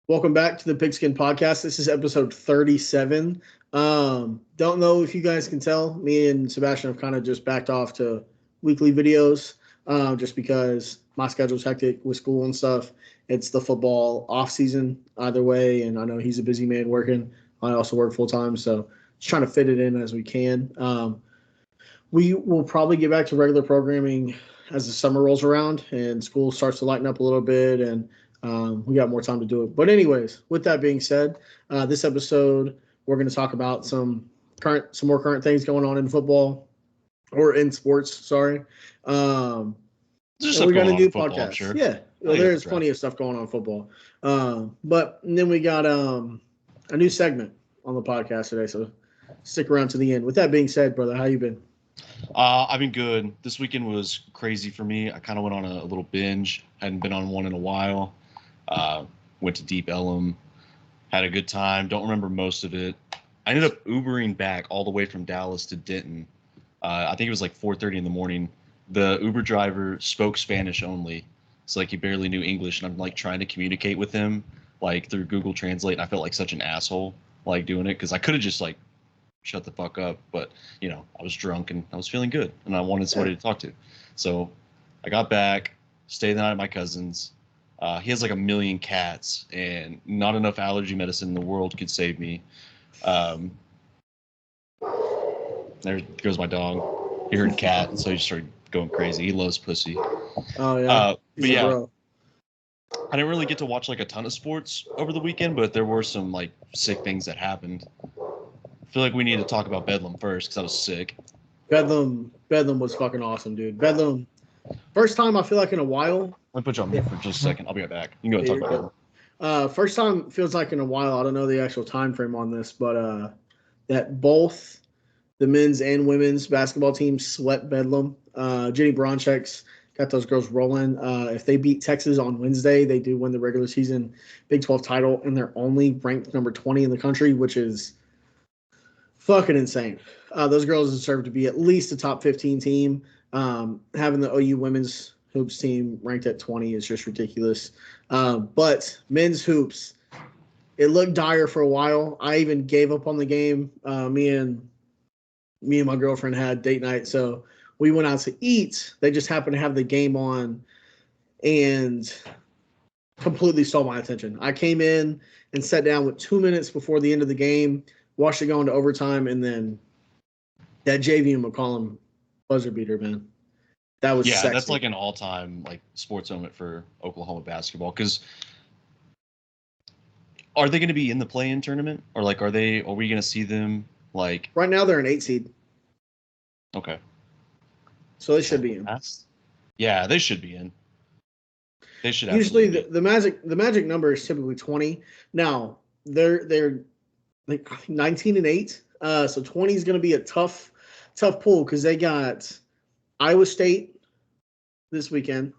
Welcome back to the PigSkin podcast. This is episode 37. Don't know if you guys can tell, me and Sebastian have kind of just backed off to weekly videos just because my schedule's hectic with school and stuff. It's the football off season either way, and I know he's a busy man working. I also work full time, so just trying to fit it in as we can. We will probably get back to regular programming as the summer rolls around and school starts to lighten up a little bit and we got more time to do it. But anyways, with that being said, this episode we're going to talk about some more current things going on in football or in sports. Sorry, There's and stuff we're going going to on in do football, I'm podcasts. sure. Yeah, well, there's plenty of stuff going on in football. But then we got a new segment on the podcast today, so stick around to the end. With that being said, brother, how you been? I've been good. This weekend was crazy for me. I kind of went on a little binge. Hadn't been on one in a while. Went to Deep Ellum. Had a good time. Don't remember most of it. I ended up Ubering back all the way from Dallas to Denton. I think it was like 4:30 in the morning. The Uber driver spoke Spanish only. So like he barely knew English, and I'm like trying to communicate with him like through Google Translate. And I felt like such an asshole like doing it because I could have just like shut the fuck up, but I was drunk and I was feeling good and I wanted somebody to talk to. So I got back, stayed the night at my cousin's. He has like a million cats and not enough allergy medicine in the world could save me. There goes my dog. He heard a cat, and so he just started going crazy. He loves pussy. Oh yeah, but yeah, I didn't really get to watch like a ton of sports over the weekend, but there were some like sick things that happened. I feel like we need to talk about Bedlam first because I was sick. Bedlam was fucking awesome, dude. Bedlam, first time I feel like in a while. Let me put you on mute for just a second. I'll be right back. You can go talk about Bedlam. First time feels like in a while. I don't know the actual time frame on this, but that both the men's and women's basketball teams swept Bedlam. Jenny Bronchek's got those girls rolling. If they beat Texas on Wednesday, they do win the regular season Big 12 title, and they're only ranked number 20 in the country, which is fucking insane. Those girls deserve to be at least a top 15 team. Having the OU women's hoops team ranked at 20 is just ridiculous. But men's hoops, it looked dire for a while. I even gave up on the game. Me and my girlfriend had date night, so we went out to eat. They just happened to have the game on and completely stole my attention. I came in and sat down with 2 minutes before the end of the game, watched it go into overtime, and then that JV McCollum buzzer beater, man. That was sexy. That's like an all-time like sports moment for Oklahoma basketball. Because are they going to be in the play-in tournament, or like are we going to see them like? Right now they're an 8 seed. Okay. So they should be in. Yeah, they should be in. They should. Usually the magic number is typically 20. Now they're like 19 and 8. So 20 is going to be a tough pull because they got Iowa State this weekend,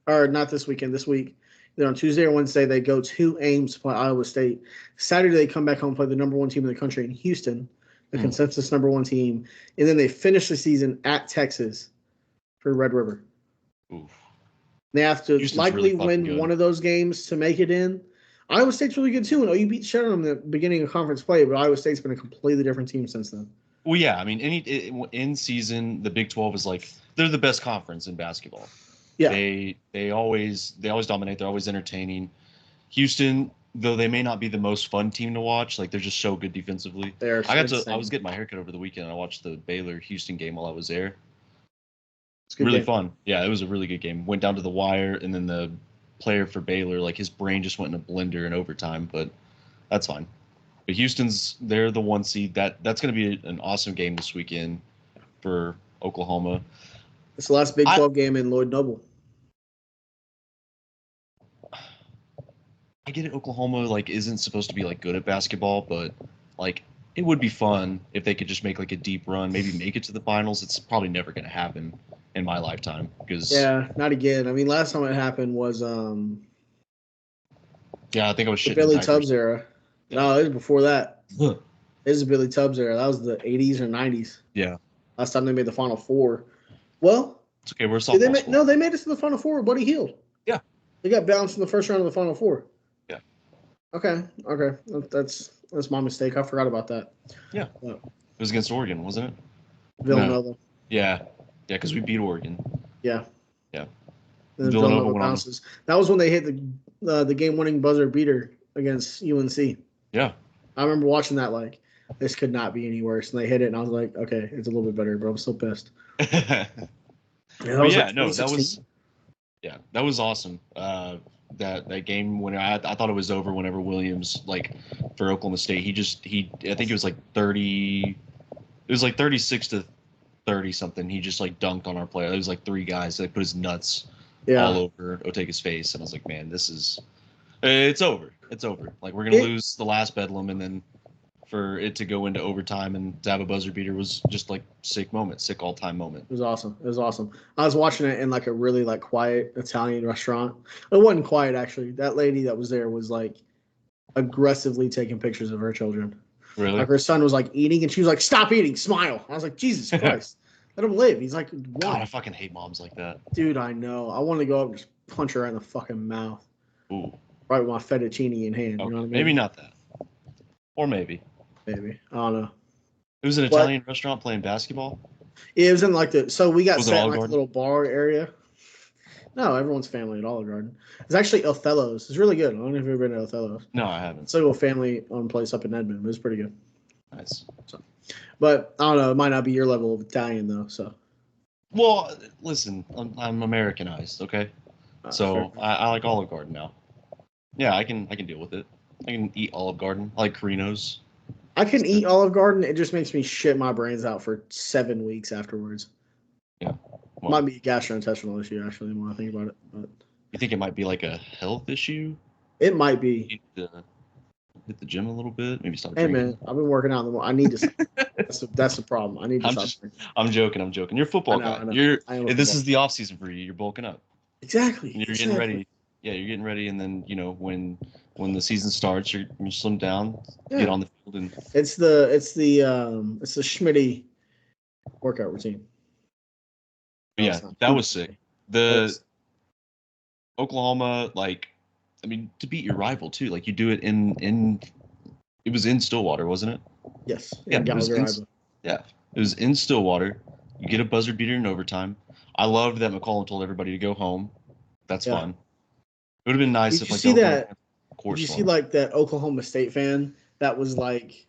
or not this weekend, this week. Then on Tuesday or Wednesday, they go to Ames to play Iowa State. Saturday, they come back home and play the number one team in the country in Houston, the consensus number one team. And then they finish the season at Texas for Red River. Oof. They have to Houston's likely really win one of those games to make it in. Iowa State's really good too, and OU beat shit on them in the beginning of conference play, but Iowa State's been a completely different team since then. Well, yeah, I mean, in season, the Big 12 is like they're the best conference in basketball. Yeah, they always dominate. They're always entertaining. Houston, though they may not be the most fun team to watch, like they're just so good defensively. I was getting my haircut over the weekend, and I watched the Baylor Houston game while I was there. It's really fun. Yeah, it was a really good game. Went down to the wire, and then the player for Baylor, like his brain just went in a blender in overtime, but that's fine. But Houston's, they're the 1 seed. That's going to be an awesome game this weekend for Oklahoma. It's the last Big 12 game in Lloyd Noble. I get it. Oklahoma like isn't supposed to be like good at basketball, but like it would be fun if they could just make like a deep run, maybe make it to the finals. It's probably never going to happen in my lifetime because not again. I mean, last time it happened was I think I was the Billy Tubbs era. Yeah. No, it was before that. It was the Billy Tubbs era. That was the 80s or 90s. Yeah. Last time they made the Final Four. Well, it's okay. We're softball. They made it to the Final Four with Buddy Hield. Yeah. They got bounced in the first round of the Final Four. Yeah. Okay. That's my mistake. I forgot about that. Yeah. It was against Oregon, wasn't it? Villanova. No. Yeah, because we beat Oregon. Yeah. Yeah. And then Villanova bounces. That was when they hit the game-winning buzzer beater against UNC. Yeah. I remember watching that like, this could not be any worse. And they hit it, and I was like, okay, it's a little bit better, but I'm still pissed. That was awesome. That game when I thought it was over whenever Williams, like, for Oklahoma State, I think it was like 30, it was like 36 to 30 something. He just like dunked on our player. It was like three guys that put his nuts all over Otega's face, and I was like, man, it's over. It's over. Like, we're gonna lose the last Bedlam, and then for it to go into overtime and to have a buzzer beater was just like sick all-time moment. It was awesome. I was watching it in like a really like quiet Italian restaurant. It wasn't quiet, actually. That lady that was there was like aggressively taking pictures of her children. Really? Like, her son was like eating, and she was like, "Stop eating, smile." I was like, Jesus Christ, let him live. He's like, "Why?" God, I fucking hate moms like that. Dude, I know. I want to go up and just punch her right in the fucking mouth. Ooh. Right with my fettuccine in hand. Okay. You know what I mean? Maybe not that. Or maybe. Maybe. I don't know. It was an Italian restaurant playing basketball? Yeah, it was in like so we got set in like Garden? a little bar area. No, everyone's family at Olive Garden. It's actually Othello's. It's really good. I don't know if you've ever been to Othello's. No, I haven't. It's like a family-owned place up in Edmond. But it's pretty good. Nice. But I don't know. It might not be your level of Italian though. So. Well, listen, I'm Americanized, okay? So I like Olive Garden now. Yeah, I can deal with it. I can eat Olive Garden. I like Carino's. I can eat Olive Garden. It just makes me shit my brains out for 7 weeks afterwards. Yeah. Well, might be a gastrointestinal issue, actually, the more I think about it. But you think it might be like a health issue? It might be. Hit the gym a little bit. Maybe stop drinking. Hey, man, I've been working out in the morning. I need to. That's the problem. I need to stop drinking. I'm joking. You're a football guy. This is the off season for you. You're bulking up. Exactly. And you're getting ready. Yeah, you're getting ready, and then when the season starts, you're slim down, get on the field, and it's the Schmitty workout routine. Yeah, that was sick. The Oklahoma, like, I mean, to beat your rival too, like, you do it in it was in Stillwater, wasn't it? Yes. Yeah, it was in Stillwater. You get a buzzer beater in overtime. I loved that McCollum told everybody to go home. That's fun. It would have been nice if, like, did you see like that Oklahoma State fan that was like,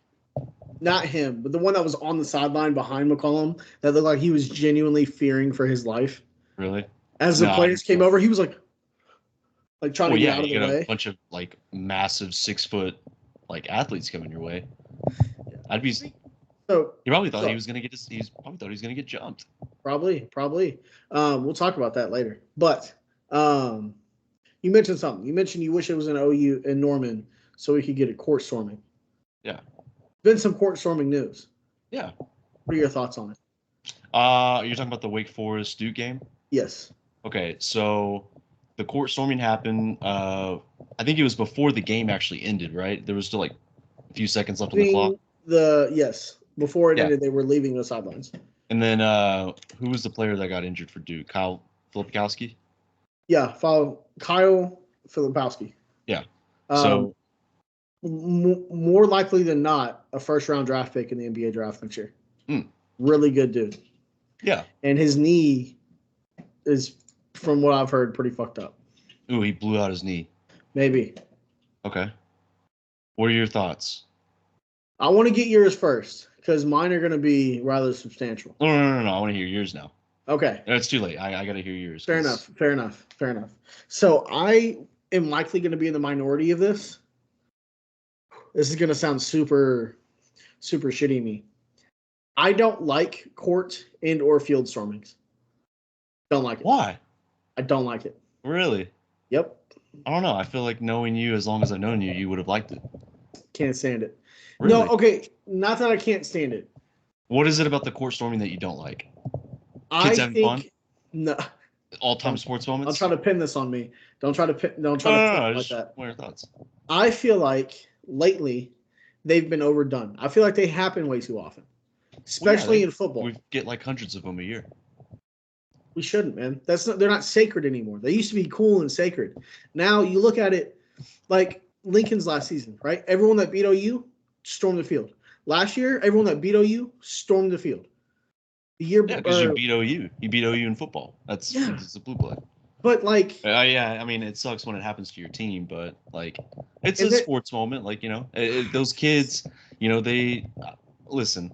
not him, but the one that was on the sideline behind McCollum that looked like he was genuinely fearing for his life? Really? As the players came over, he was like trying to get out of the way. You got a bunch of like massive 6 foot like athletes coming your way. I'd be. So he probably thought he was gonna get. He probably thought he was gonna get jumped. Probably. We'll talk about that later. But you mentioned something. You mentioned you wish it was an OU in Norman so we could get a court storming. Yeah. Been some court storming news. Yeah. What are your thoughts on it? You're talking about the Wake Forest Duke game? Yes. Okay, so the court storming happened. I think it was before the game actually ended, right? There was still like a few seconds left on the clock. Before it ended, they were leaving the sidelines. And then who was the player that got injured for Duke? Kyle Filipowski? Yeah, Kyle Filipowski. Yeah. So more likely than not, a first-round draft pick in the NBA draft next year. Really good dude. Yeah. And his knee is, from what I've heard, pretty fucked up. Ooh, he blew out his knee. Maybe. Okay. What are your thoughts? I want to get yours first because mine are going to be rather substantial. No. I want to hear yours now. Okay. It's too late. I got to hear yours. Fair enough. So I am likely going to be in the minority of this. This is going to sound super, super shitty me. I don't like court and or field stormings. Don't like it. Why? I don't like it. Really? Yep. I don't know. I feel like knowing you, as long as I've known you, you would have liked it. Can't stand it. Really? No, okay. Not that I can't stand it. What is it about the court storming that you don't like? Kids having fun? No. All-time sports moments? I'll try to pin this on me. Don't try to pin like that. What are your thoughts? I feel like lately they've been overdone. I feel like they happen way too often, especially in football. We get like hundreds of them a year. We shouldn't, man. They're not sacred anymore. They used to be cool and sacred. Now you look at it like Lincoln's last season, right? Everyone that beat OU stormed the field. Last year, everyone that beat OU stormed the field. The year, Yeah, because you beat OU. You beat OU in football. That's it's a blue blood. But like, yeah, I mean, it sucks when it happens to your team, but like, it's a sports moment. Like, those kids, they listen.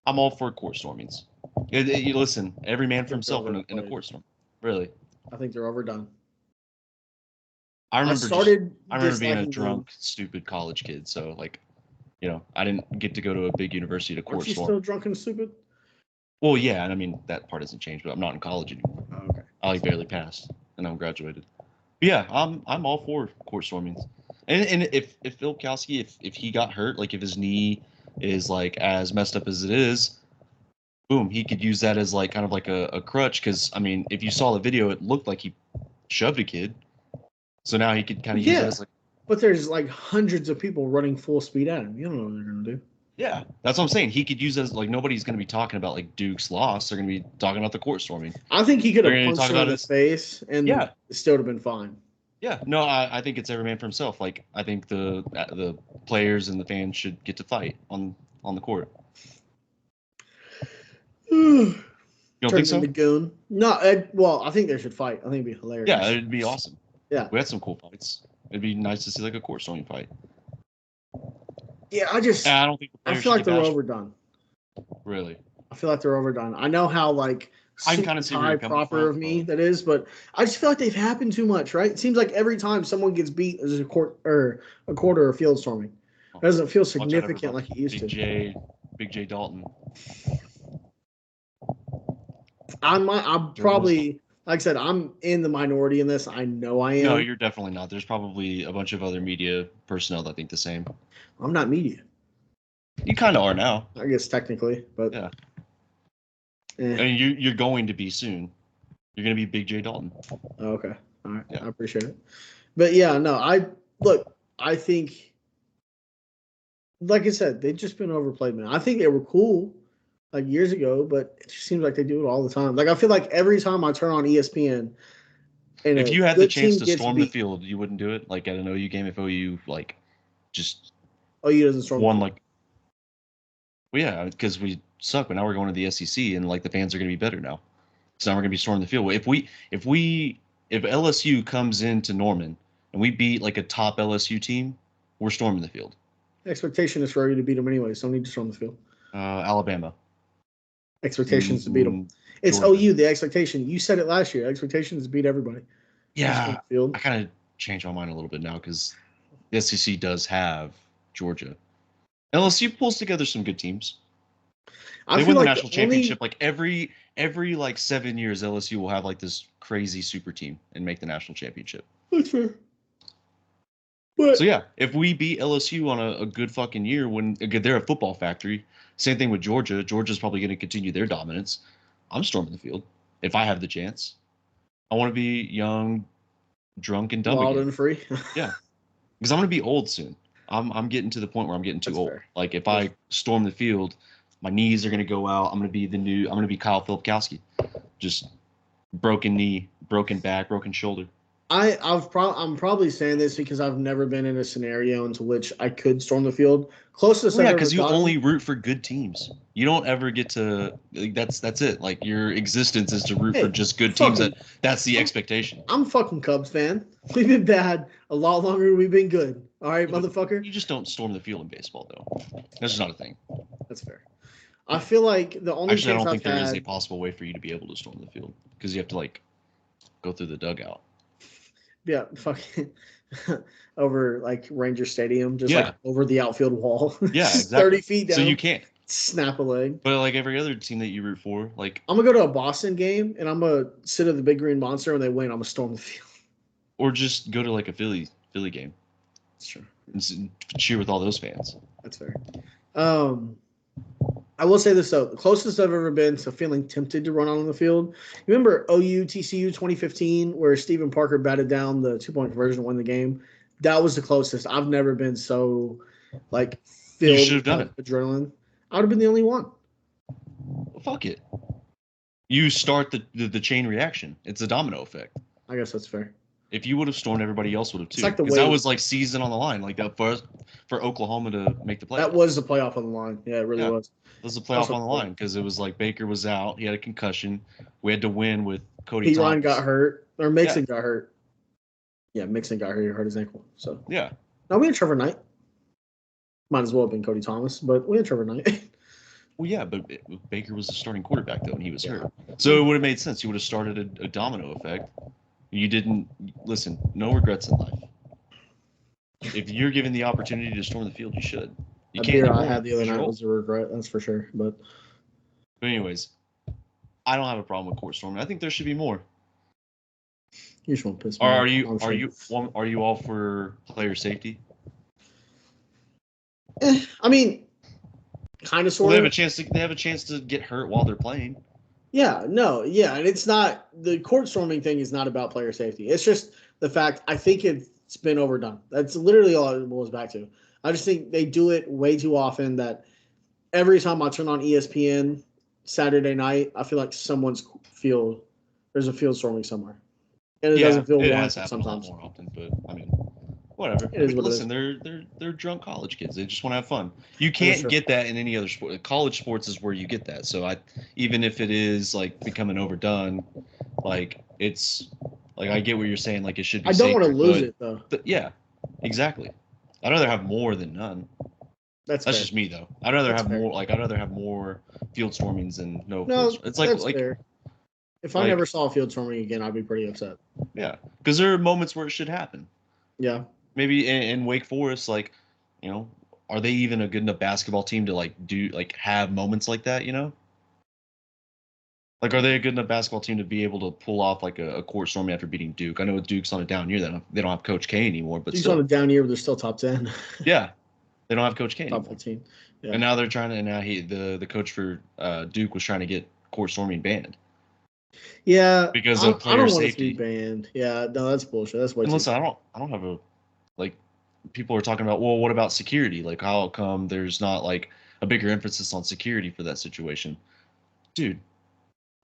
I'm all for court stormings. You listen, every man for himself in a court storm. Really, I think they're overdone. I remember being a drunk, stupid college kid. So like, I didn't get to go to a big university to court storm. Aren't you still drunk and stupid? Well, yeah, and I mean that part hasn't changed, but I'm not in college anymore. Oh, okay. I barely passed, and I'm graduated. But yeah, I'm all for court stormings. And if Phil Kowski, if he got hurt, like if his knee is like as messed up as it is, boom, he could use that as like kind of like a crutch. Because I mean, if you saw the video, it looked like he shoved a kid. So now he could kind of use it as like. But there's like hundreds of people running full speed at him. You don't know what they're gonna do. Yeah, that's what I'm saying. He could use it as like nobody's going to be talking about like Duke's loss. They're going to be talking about the court storming. I think he could have punched him in the face and it still would have been fine. Yeah, no, I think it's every man for himself. Like I think the players and the fans should get to fight on the court. You don't think so? Goon. No, well, I think they should fight. I think it'd be hilarious. Yeah, it'd be awesome. Yeah, we had some cool fights. It'd be nice to see like a court storming fight. Yeah, I don't think I feel like they're overdone. Really? I feel like they're overdone. I know how like I kind of see where proper of me that is, but I just feel like they've happened too much, right? It seems like every time someone gets beat as a quarter or field storming. It doesn't feel significant like it used to. Big J Dalton. I'm probably, like I said, I'm in the minority in this. I know I am. No, you're definitely not. There's probably a bunch of other media personnel that think the same. I'm not media. You kind of are now. I guess technically, but yeah. And you're going to be soon. You're going to be Big J Dalton. Oh, okay. All right. Yeah. I appreciate it. But yeah, no, I think, like I said, they've just been overplayed, man. I think they were cool like years ago, but it just seems like they do it all the time. Like I feel like every time I turn on ESPN, and if you had the chance to storm the field, you wouldn't do it. Like at an OU game, if OU like just OU doesn't storm one like. Well, yeah, because we suck, but now we're going to the SEC, and like the fans are going to be better now. So now we're going to be storming the field. If LSU comes into Norman and we beat like a top LSU team, we're storming the field. The expectation is for you to beat them anyway, so don't need to storm the field. Alabama. Expectations to beat them. It's Georgia. OU, the expectation. You said it last year. Expectations to beat everybody. Yeah, I kind of changed my mind a little bit now because the SEC does have Georgia. LSU pulls together some good teams. They win the national championship like every like 7 years. LSU will have like this crazy super team and make the national championship. That's fair. So yeah, if we beat LSU on a good fucking year, when they're a football factory, same thing with Georgia. Georgia's probably going to continue their dominance. I'm storming the field if I have the chance. I want to be young, drunk, and dumb wild again. And free. Yeah, because I'm going to be old soon. I'm getting to the point where I'm getting too old. Fair. Like if I storm the field, my knees are going to go out. I'm going to be Kyle Filipkowski. Just broken knee, broken back, broken shoulder. I'm probably saying this because I've never been in a scenario into which I could storm the field. Closest I've ever because you only root for good teams. You don't ever get to that's it. Like your existence is to root for just good teams. That's the expectation. I'm a fucking Cubs fan. We've been bad a lot longer than we've been good. All right, motherfucker. You just don't storm the field in baseball though. That's just not a thing. That's fair. I feel like the only I don't think there is a possible way for you to be able to storm the field because you have to like go through the dugout. Yeah, fucking over like Ranger Stadium, just like over the outfield wall. Yeah, exactly. 30 feet down. So you can't snap a leg. But like every other team that you root for, like I'm gonna go to a Boston game and I'm gonna sit at the Big Green Monster when they win. I'm gonna storm the field. Or just go to like a Philly game. That's true. And cheer with all those fans. That's fair. I will say this though, the closest I've ever been to feeling tempted to run on the field. You remember OU TCU 2015 where Stephen Parker batted down the 2-point conversion to win the game? That was the closest. I've never been so like filled with adrenaline. I would have been the only one. Well, fuck it. You start the chain reaction. It's a domino effect. I guess that's fair. If you would have stormed, everybody else would have too. like the Because way- that was like season on the line, like that for Oklahoma to make the playoffs. That was the playoff on the line. Yeah, it really Yeah. was. It was a playoff Also on the cool. line because it was like Baker was out. He had a concussion. We had to win with Cody Pete Thomas. Ryan got hurt, or Mixon got hurt. Yeah, Mixon got hurt. He hurt his ankle. So Yeah. no, we had Trevor Knight. Might as well have been Cody Thomas, but we had Trevor Knight. Well, yeah, but Baker was the starting quarterback though, and he was hurt. So it would have made sense. You would have started a domino effect. You didn't listen. No regrets in life. If you're given the opportunity to storm the field, you should. You can't. I had the other night was a regret. That's for sure. But anyways, I don't have a problem with court storming. I think there should be more. You just won't piss me Or off. are you all for player safety? I mean, kind of, sort Well, of. they have a chance to get hurt while they're playing. Yeah, no, yeah, and it's not the court storming thing is not about player safety. It's just the fact I think it's been overdone. That's literally all it boils back to. I just think they do it way too often. That every time I turn on ESPN Saturday night, I feel like there's a field storming somewhere, and it doesn't feel warranted sometimes. More often, but I mean, whatever. Listen, they're drunk college kids. They just want to have fun. You can't get that in any other sport. College sports is where you get that. So even if it is like becoming overdone, like it's like I get what you're saying. Like it should be. I don't want to lose it though. Yeah, exactly. I'd rather have more than none. That's just me though. I'd rather have more. Like I'd rather have more field stormings than no. It's that's fair. If I never saw field storming again, I'd be pretty upset. Yeah, because there are moments where it should happen. Yeah. Maybe in Wake Forest, like, are they even a good enough basketball team to have moments like that? Like, are they a good enough basketball team to be able to pull off like a court storming after beating Duke? I know Duke's on a down year. They don't have Coach K anymore, but Duke's on a down year, but they're still top 10. Yeah, they don't have Coach K top anymore. 15. Yeah. And now they're trying to. And now the coach for Duke was trying to get court storming banned. Yeah, because of player safety. I don't want it to be banned. Yeah, no, that's bullshit. That's way. Listen, I don't have a like. People are talking about, well, what about security? Like, how come there's not like a bigger emphasis on security for that situation? Dude,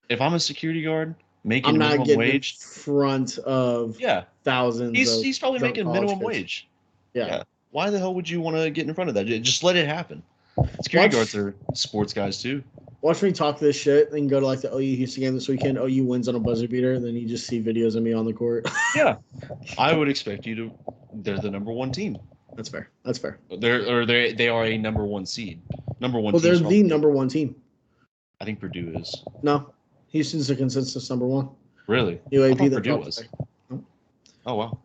if I'm a security guard making minimum wage, in front of thousands. He's probably making minimum wage. Yeah. Why the hell would you want to get in front of that? Just let it happen. Security guards are sports guys too. Watch me talk this shit and go to like the OU Houston game this weekend. OU wins on a buzzer beater, and then you just see videos of me on the court. Yeah, I would expect you to. They're the number one team. That's fair. They are a number one seed. Number one. Well, they're the number one team. I think Purdue is. No, Houston's the consensus number one. Really? UAB Purdue was. Oh wow.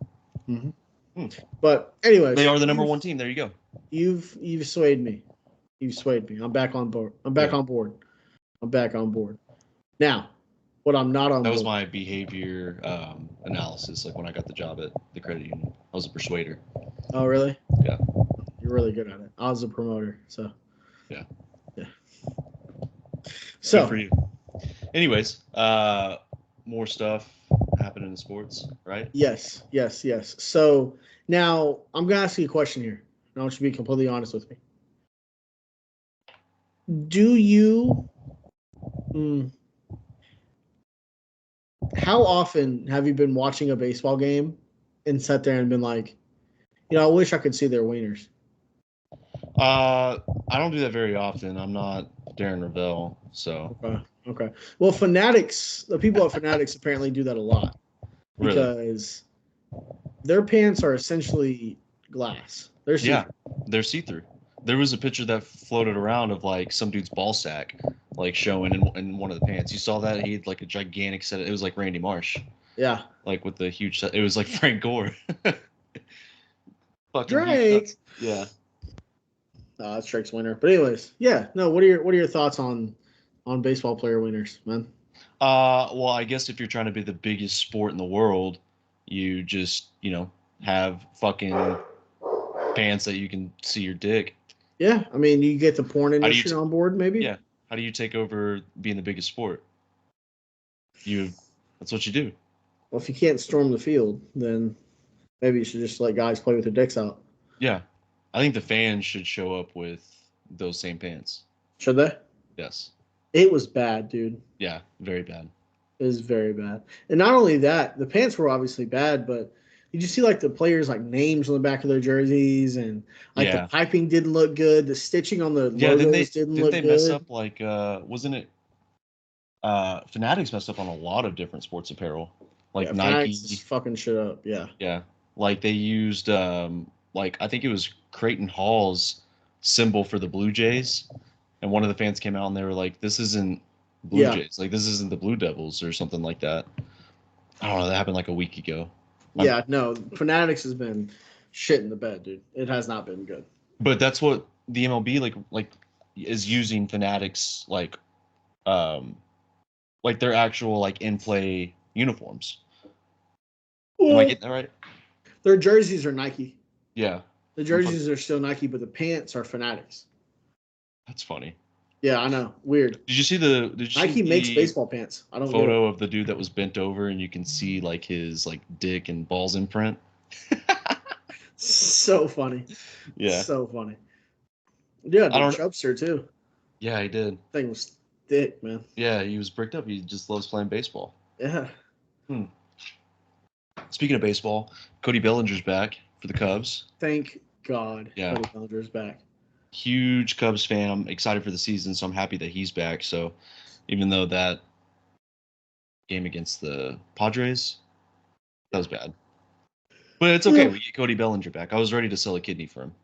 Mm-hmm. But anyways, they are the number one team. There you go. You've swayed me. You've swayed me. I'm back on board. I'm back on board. Now, what I'm not on board. That was my behavior analysis. Like when I got the job at the credit union, I was a persuader. Oh, really? Yeah. You're really good at it. I was a promoter, so. Yeah. So. Good for you. Anyways, more stuff happening in sports, right? Yes. So now I'm gonna ask you a question here. I want you to be completely honest with me. Do you how often have you been watching a baseball game and sat there and been like, I wish I could see their wieners? I don't do that very often. I'm not Darren Ravel, so. Okay. Well, the people at Fanatics apparently do that a lot because their pants are essentially glass. They're see-through. Yeah, they're see-through. There was a picture that floated around of like some dude's ball sack, like showing in one of the pants. You saw that? He had like a gigantic set. It was like Randy Marsh. Yeah. Like with the huge set. It was like Frank Gore. Drake. Yeah. That's Drake's winner. But anyways, yeah. No. What are your thoughts on baseball player winners, man? Well, I guess if you're trying to be the biggest sport in the world, you just have fucking pants that you can see your dick. Yeah, I mean, you get the porn industry on board, maybe. Yeah. How do you take over being the biggest sport? That's what you do. Well, if you can't storm the field, then maybe you should just let guys play with their dicks out. Yeah. I think the fans should show up with those same pants. Should they? Yes. It was bad, dude. Yeah, very bad. It was very bad. And not only that, the pants were obviously bad, but did you see like the players like names on the back of their jerseys and like the Yeah. piping didn't look good, the stitching on the Yeah, logos didn't didn't look they mess good. up like wasn't it Fanatics messed up on a lot of different sports apparel. Like Yeah, Fanatics is Nike, fucking shit up. Yeah. yeah. Like they used like I think it was Creighton Hall's symbol for the Blue Jays. And one of the fans came out and they were like, "This isn't Blue Yeah. Jays. Like this isn't the Blue Devils or something like that." I don't know. That happened like a week ago. Yeah, no, Fanatics has been shit in the bed, dude. It has not been good. But that's what the MLB like is using Fanatics um like their actual like in play uniforms. Am I Well, getting that right? their jerseys are Nike. Yeah, The jerseys are still Nike, but the pants are Fanatics. that's funny. Yeah, I know. Weird. Did you see Nike makes baseball pants. I don't get it. photo of the dude that was bent over and you can see like his like dick and balls imprint? So funny. Yeah. So funny. Yeah, I the don't Chubster too. Yeah, he did. Thing was thick, man. Yeah, he was bricked up. He just loves playing baseball. Yeah. Speaking of baseball, Cody Bellinger's back for the Cubs. Thank God. Yeah. Cody Bellinger's back. Huge Cubs fan. I'm excited for the season, so I'm happy that he's back. So even though that game against the Padres, that was bad. But it's okay. We get Cody Bellinger back. I was ready to sell a kidney for him.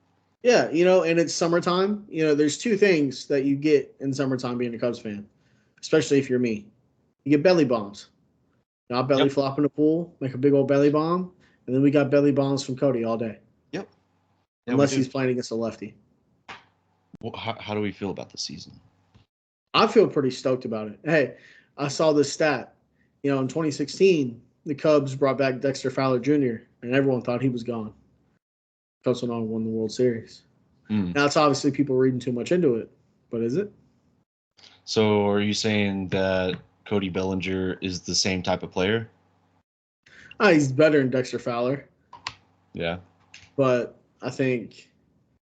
Yeah, and it's summertime. There's two things that you get in summertime being a Cubs fan, especially if you're me. You get belly bombs. I'll belly flop in the pool, make a big old belly bomb, and then we got belly bombs from Cody all day. Yep. Yeah, unless he's playing against a lefty. Well, how do we feel about the season? I feel pretty stoked about it. Hey, I saw this stat. In 2016, the Cubs brought back Dexter Fowler Jr., and everyone thought he was gone. Cubs went on and won the World Series. Now, it's obviously people reading too much into it, but is it? So are you saying that Cody Bellinger is the same type of player? He's better than Dexter Fowler. Yeah. But I think...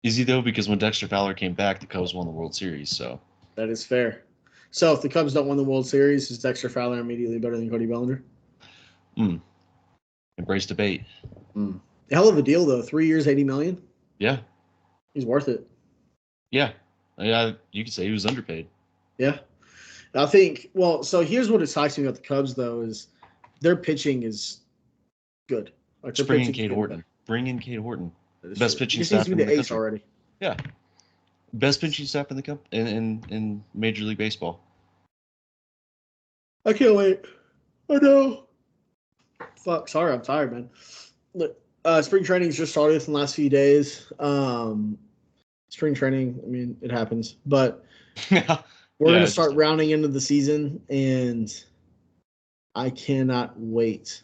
Is he, though? Because when Dexter Fowler came back, the Cubs won the World Series, so... That is fair. So if the Cubs don't win the World Series, is Dexter Fowler immediately better than Cody Bellinger? Embrace debate. Hell of a deal, though. 3 years, $80 million. Yeah. He's worth it. Yeah. You could say he was underpaid. Yeah. I think, so here's what excites me about the Cubs, though, is their pitching is good. Just bring in Cade Horton. Bring in Cade Horton. Best pitching staff in the country. Already. Yeah. Best pitching staff in the in Major League Baseball. I can't wait. I know. Fuck. Sorry, I'm tired, man. Look, spring training's just started in the last few days. Spring training, I mean, it happens, but we're going to start rounding into the season, and I cannot wait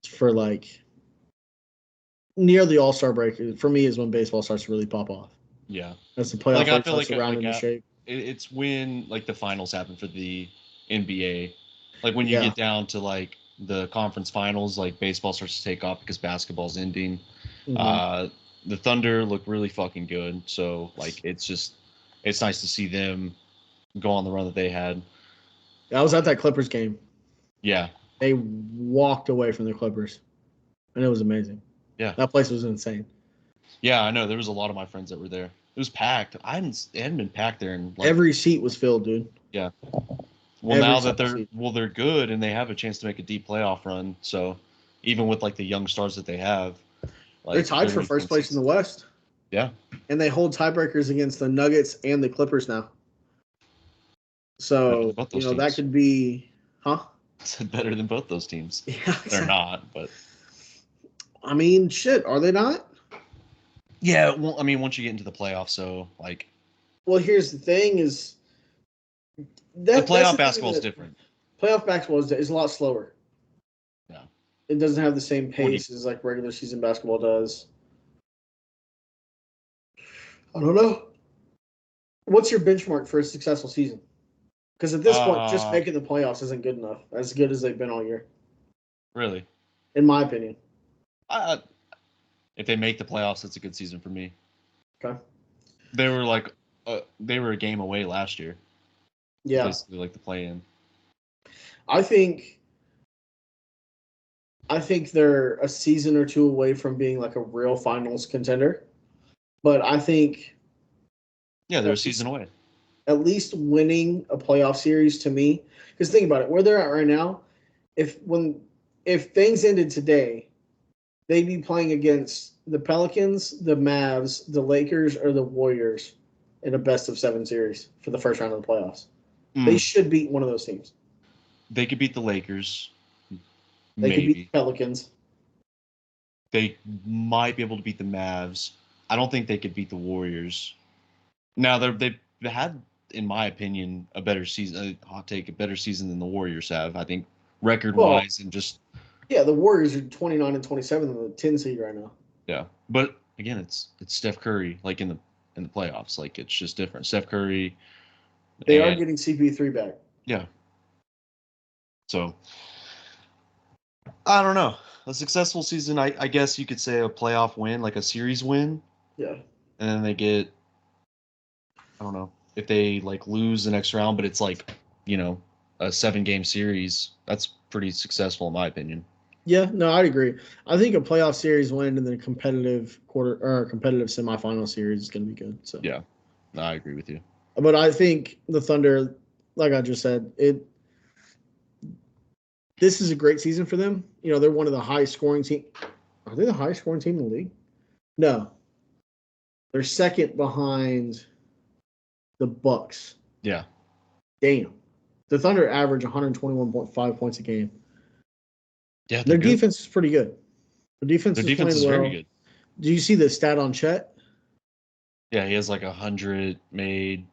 for near the All-Star break. For me, is when baseball starts to really pop off. Yeah, that's the playoff. I feel like around into shape. It's when the finals happen for the NBA. Like when you get down to the conference finals, baseball starts to take off because basketball's ending. Mm-hmm. The Thunder look really fucking good, so it's nice to see them go on the run that they had. I was at that Clippers game. Yeah, they walked away from the Clippers, and it was amazing. Yeah, that place was insane. Yeah, I know. There was a lot of my friends that were there. It was packed. It hadn't been packed there in every seat was filled, dude. Yeah. Well, now that they're good and they have a chance to make a deep playoff run. So even with the young stars that they have, they're tied for first place in the West. Yeah. And they hold tiebreakers against the Nuggets and the Clippers now. So that could be, It's better than both those teams. Yeah, exactly. They're not, but I mean, shit, are they not? Yeah, well, I mean, once you get into the playoffs, so well, here's the thing: is the playoff basketball is different. Playoff basketball is a lot slower. Yeah, it doesn't have the same pace as regular season basketball does. I don't know. What's your benchmark for a successful season? Because at this point, just making the playoffs isn't good enough. As good as they've been all year. Really? In my opinion. If they make the playoffs, it's a good season for me. Okay. They were they were a game away last year. Yeah. Basically the play-in. I think they're a season or two away from being like a real finals contender. But I think Yeah, they're a season away. at least winning a playoff series to me, because think about it, where they're at right now, if things ended today, they'd be playing against the Pelicans, the Mavs, the Lakers, or the Warriors in a best of 7 series for the first round of the playoffs. They should beat one of those teams. They could beat the Lakers. They Maybe. could beat the Pelicans. They might be able to beat the Mavs. I don't think they could beat the Warriors. Now they've had, in my opinion, a better season. A hot take, a better season than the Warriors have. I think record-wise and just. Yeah, the Warriors are 29 and 27 in the 10 seed right now. Yeah, but again, it's Steph Curry like in the playoffs. Like it's just different. Steph Curry. They are getting CP3 back. Yeah. So I don't know. A successful season, I guess you could say a playoff win, like a series win. Yeah. And then they get, I don't know, if they like lose the next round, but it's like, a 7-game series. That's pretty successful in my opinion. Yeah, no, I'd agree. I think a playoff series win and then a competitive competitive semifinal series is going to be good. So yeah, no, I agree with you. But I think the Thunder, like I just said, this is a great season for them. They're one of the highest scoring team. Are they the highest scoring team in the league? No, they're second behind the Bucks. Yeah. Damn, the Thunder average 121.5 points a game. Yeah, their defense is pretty good. Their defense is very good. Do you see the stat on Chet? Yeah, he has like 100 made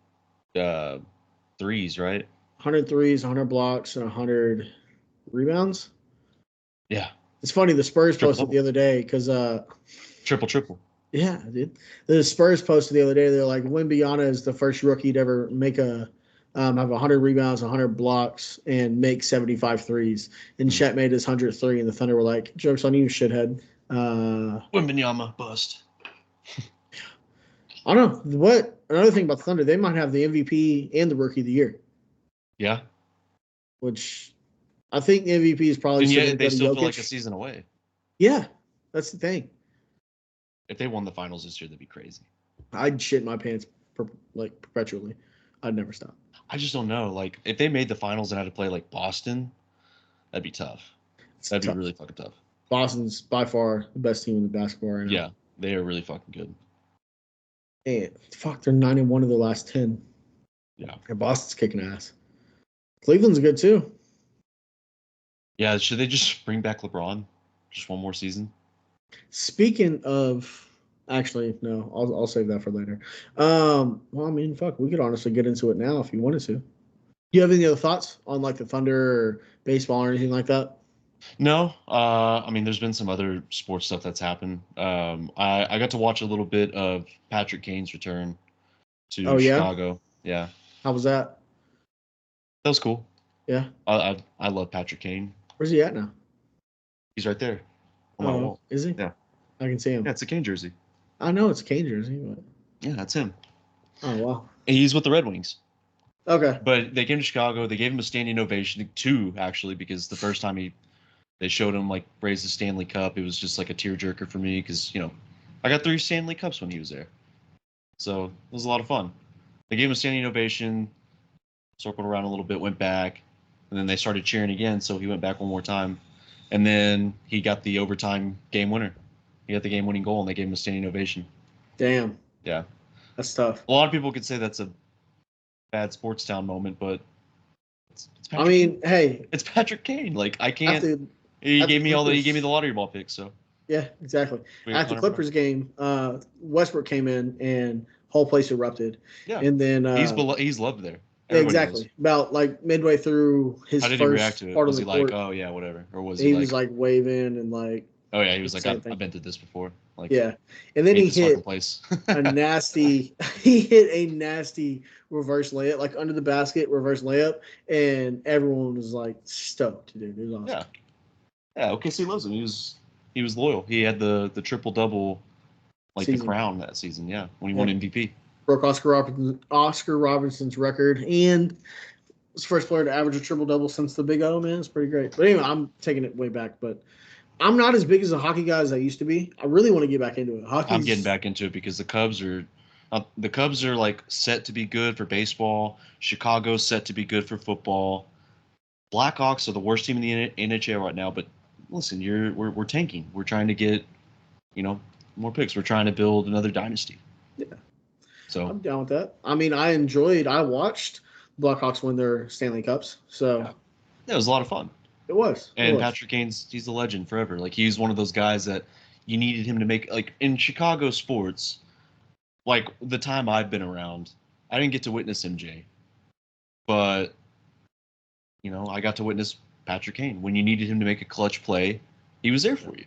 threes, right? 100 threes, 100 blocks, and 100 rebounds. Yeah. It's funny, the Spurs posted the other day because triple. Yeah, dude. The Spurs posted the other day. They're like, Wembanyama is the first rookie to ever make have 100 rebounds, 100 blocks, and make 75 threes. And Chet made his 103, and the Thunder were like, "Joke's on you, shithead." Wembanyama bust. I don't know what. Another thing about the Thunder, they might have the MVP and the Rookie of the Year. Yeah. Which I think the MVP is probably. And yet they still feel like a season away. Yeah, that's the thing. If they won the finals this year, that'd be crazy. I'd shit my pants perpetually. I'd never stop. I just don't know. Like, if they made the finals and had to play like Boston, that'd be tough. That'd be really fucking tough. Boston's by far the best team in the basketball right now. Yeah, they are really fucking good. And fuck, they're 9-1 of the last 10. Yeah. And Boston's kicking ass. Cleveland's good too. Yeah, should they just bring back LeBron? Just one more season? Speaking of, actually, no, I'll save that for later. Well, I mean, fuck, we could honestly get into it now if you wanted to. Do you have any other thoughts on like the Thunder or baseball or anything like that? No. I mean, there's been some other sports stuff that's happened. I got to watch a little bit of Patrick Kane's return to Chicago. Yeah. How was that? That was cool. Yeah. I love Patrick Kane. Where's he at now? He's right there. Oh, is he? Yeah. I can see him. Yeah, it's a Kane jersey. I know it's a Kane jersey, but yeah, that's him. Oh wow. And he's with the Red Wings. Okay. But they came to Chicago. They gave him a standing ovation, 2 actually, because the first time they showed him like raise the Stanley Cup, it was just like a tearjerker for me because I got 3 Stanley Cups when he was there, so it was a lot of fun. They gave him a standing ovation, circled around a little bit, went back, and then they started cheering again. So he went back one more time, and then he got the overtime game winner. He got the game-winning goal, and they gave him a standing ovation. Damn. Yeah. That's tough. A lot of people could say that's a bad sports town moment, but it's I mean, hey, it's Patrick Kane. Like I can't. He gave me the lottery ball picks. So. Yeah, exactly. At the Clippers game, Westbrook came in and whole place erupted. Yeah. And then he's loved there. Everybody exactly. Knows. About like midway through his first react to it? Was he like, oh yeah, whatever, or was he was like waving and like? Oh yeah, he was like, I've been through this before. Like yeah, and then he hit a nasty. He hit a nasty reverse layup, like under the basket reverse layup, and everyone was like stoked, dude. It was awesome. Yeah. Yeah. OKC loves him. He was loyal. He had the triple double, like season. The crown that season. Yeah, when he won MVP. Broke Oscar Robinson's record, and was the first player to average a triple-double since the Big O, man. It's pretty great. But anyway, I'm taking it way back. But I'm not as big as a hockey guy as I used to be. I really want to get back into it. I'm getting back into it because the Cubs are like set to be good for baseball. Chicago's set to be good for football. Blackhawks are the worst team in the NHL right now. But listen, we're tanking. We're trying to get, more picks. We're trying to build another dynasty. Yeah. So I'm down with that. I mean, I watched Blackhawks win their Stanley Cups. So yeah, it was a lot of fun. It was. And Patrick Kane's, he's a legend forever. Like, he's one of those guys that you needed him to make, like, in Chicago sports, like, the time I've been around, I didn't get to witness MJ. But, I got to witness Patrick Kane. When you needed him to make a clutch play, he was there for you.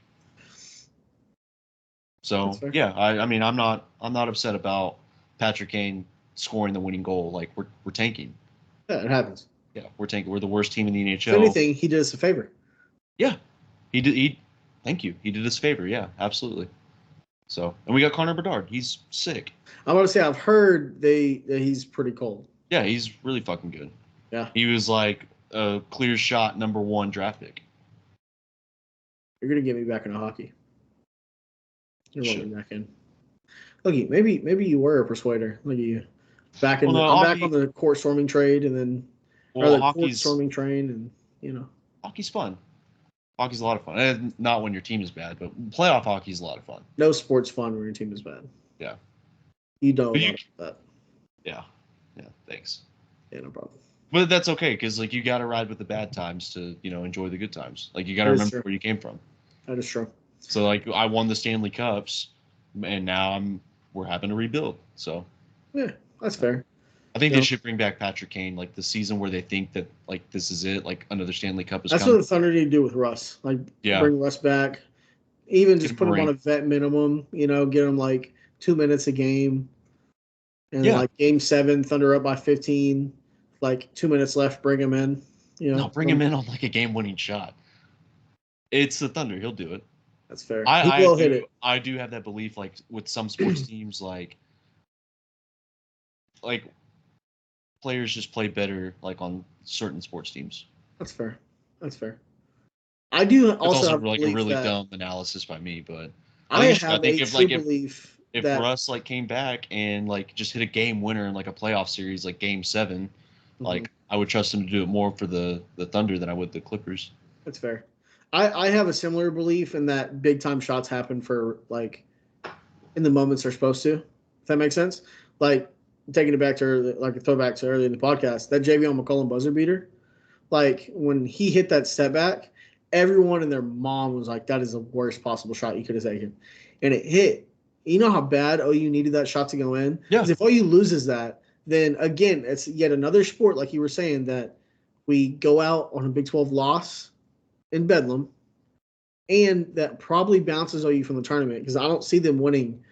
So, yeah, I mean, I'm not upset about Patrick Kane scoring the winning goal. Like, we're tanking. Yeah, it happens. Yeah, we're tanking. We're the worst team in the NHL. If anything, he did us a favor. Yeah, he did. Thank you. He did us a favor. Yeah, absolutely. So, and we got Connor Bedard. He's sick. I'm going to say I've heard that he's pretty cold. Yeah, he's really fucking good. Yeah. He was like a clear shot #1 draft pick. You're going to get me back into hockey. You're letting me back in. Look, maybe you were a persuader. Look at you. I'm back on the court storming trade, and then court storming train, and hockey's fun. Hockey's a lot of fun. And not when your team is bad, but playoff hockey's a lot of fun. No sport's fun when your team is bad. Yeah. You know that. Yeah. Yeah. Thanks. Yeah, no problem. But that's okay, because like you got to ride with the bad times to enjoy the good times. Like, you got to remember where you came from. That is true. So like, I won the Stanley Cups, and now we're having to rebuild. So yeah, that's fair. I think they should bring back Patrick Kane, like the season where they think that like this is it, like another Stanley Cup is That's coming. what the Thunder need to do with Russ. Like, bring Russ back, even just put him on a vet minimum. Get him like 2 minutes a game, and like Game 7, Thunder up by 15, like 2 minutes left, bring him in. Bring him in on like a game-winning shot. It's the Thunder; he'll do it. That's fair. He will hit it. I do have that belief, like with some sports teams, like players just play better, like on certain sports teams. That's fair. I do also have like a really dumb analysis by me, but I think if Russ like came back and like just hit a game winner in like a playoff series, like Game 7, like I would trust him to do it more for the Thunder than I would the Clippers. That's fair. I have a similar belief in that big time shots happen for like in the moments they're supposed to. If that makes sense. Like, taking it back to like a throwback to earlier in the podcast, that JVL McCollum buzzer beater, like when he hit that step back, everyone and their mom was like, that is the worst possible shot you could have taken. And it hit. You know how bad OU needed that shot to go in? Yeah. Because if OU loses that, then again, it's yet another sport, like you were saying, that we go out on a Big 12 loss in Bedlam, and that probably bounces OU from the tournament, because I don't see them winning.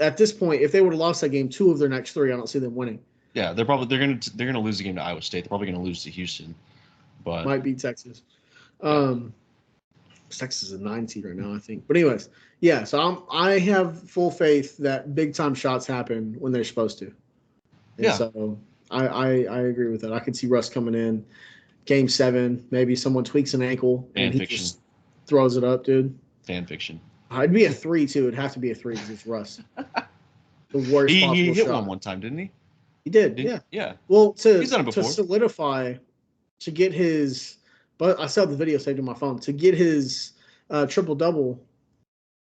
At this point, if they would have lost that game, 2 of their next 3, I don't see them winning. Yeah, they're gonna lose the game to Iowa State. They're probably gonna lose to Houston, but might beat Texas. Texas is a 9 seed right now, I think. But anyways, yeah. So I have full faith that big time shots happen when they're supposed to. And so I agree with that. I could see Russ coming in Game 7. Maybe someone tweaks an ankle and he just throws it up, dude. Fan fiction. It'd be a 3 too. It'd have to be a 3 because it's Russ. The worst possible he hit shot. one time, didn't he? He did. Yeah. Well, he's done it before. To solidify, to get his, but I still have the video saved on my phone, to get his triple double,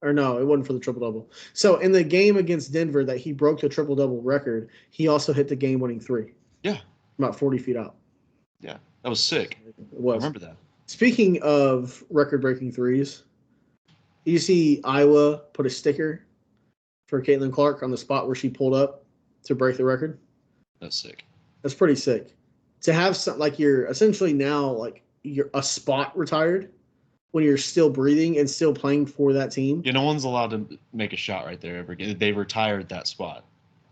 or no, it wasn't for the triple double. So in the game against Denver that he broke the triple double record, he also hit the game winning 3. Yeah. About 40 feet out. Yeah, that was sick. It was. I remember that. Speaking of record breaking 3s. You see Iowa put a sticker for Caitlin Clark on the spot where she pulled up to break the record. That's sick. That's pretty sick. To have some, like, you're essentially now like you're a spot retired when you're still breathing and still playing for that team. No one's allowed to make a shot right there ever again. They retired that spot.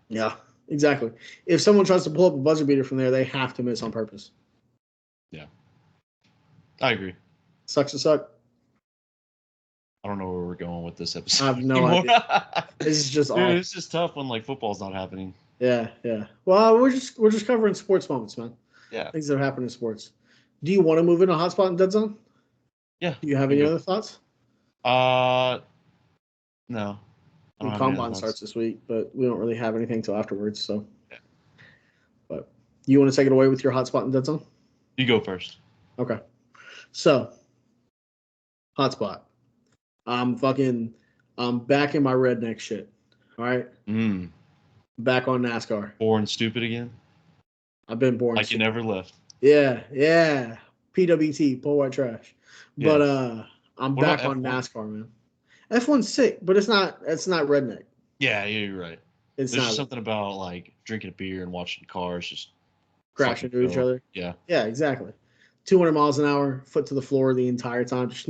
Yeah, exactly. If someone tries to pull up a buzzer beater from there, they have to miss on purpose. Yeah, I agree. Sucks to suck. I don't know where we're going with this episode. I have no idea. This is just Dude, it's just tough when like football's not happening. Yeah. Well, we're just covering sports moments, man. Yeah. Things that happen in sports. Do you want to move into hotspot and dead zone? Yeah. Do you have any other thoughts? No. I don't have any Combine other starts thoughts. this week, but we don't really have anything till afterwards. So, Yeah. but you want to take it away with your hotspot and dead zone? You go first. Okay. So, hotspot. I'm back in my redneck shit. All right. Back on NASCAR. Boring stupid again. I've been boring. Like you never left. Yeah. PWT, pull white trash. Yeah. But I'm What back about on F1? NASCAR, man. F1's sick, but it's not redneck. Yeah, you're right. It's There's not just something about like drinking a beer and watching cars just crash into each other. Yeah. Yeah, exactly. 200 miles an hour, foot to the floor the entire time. Just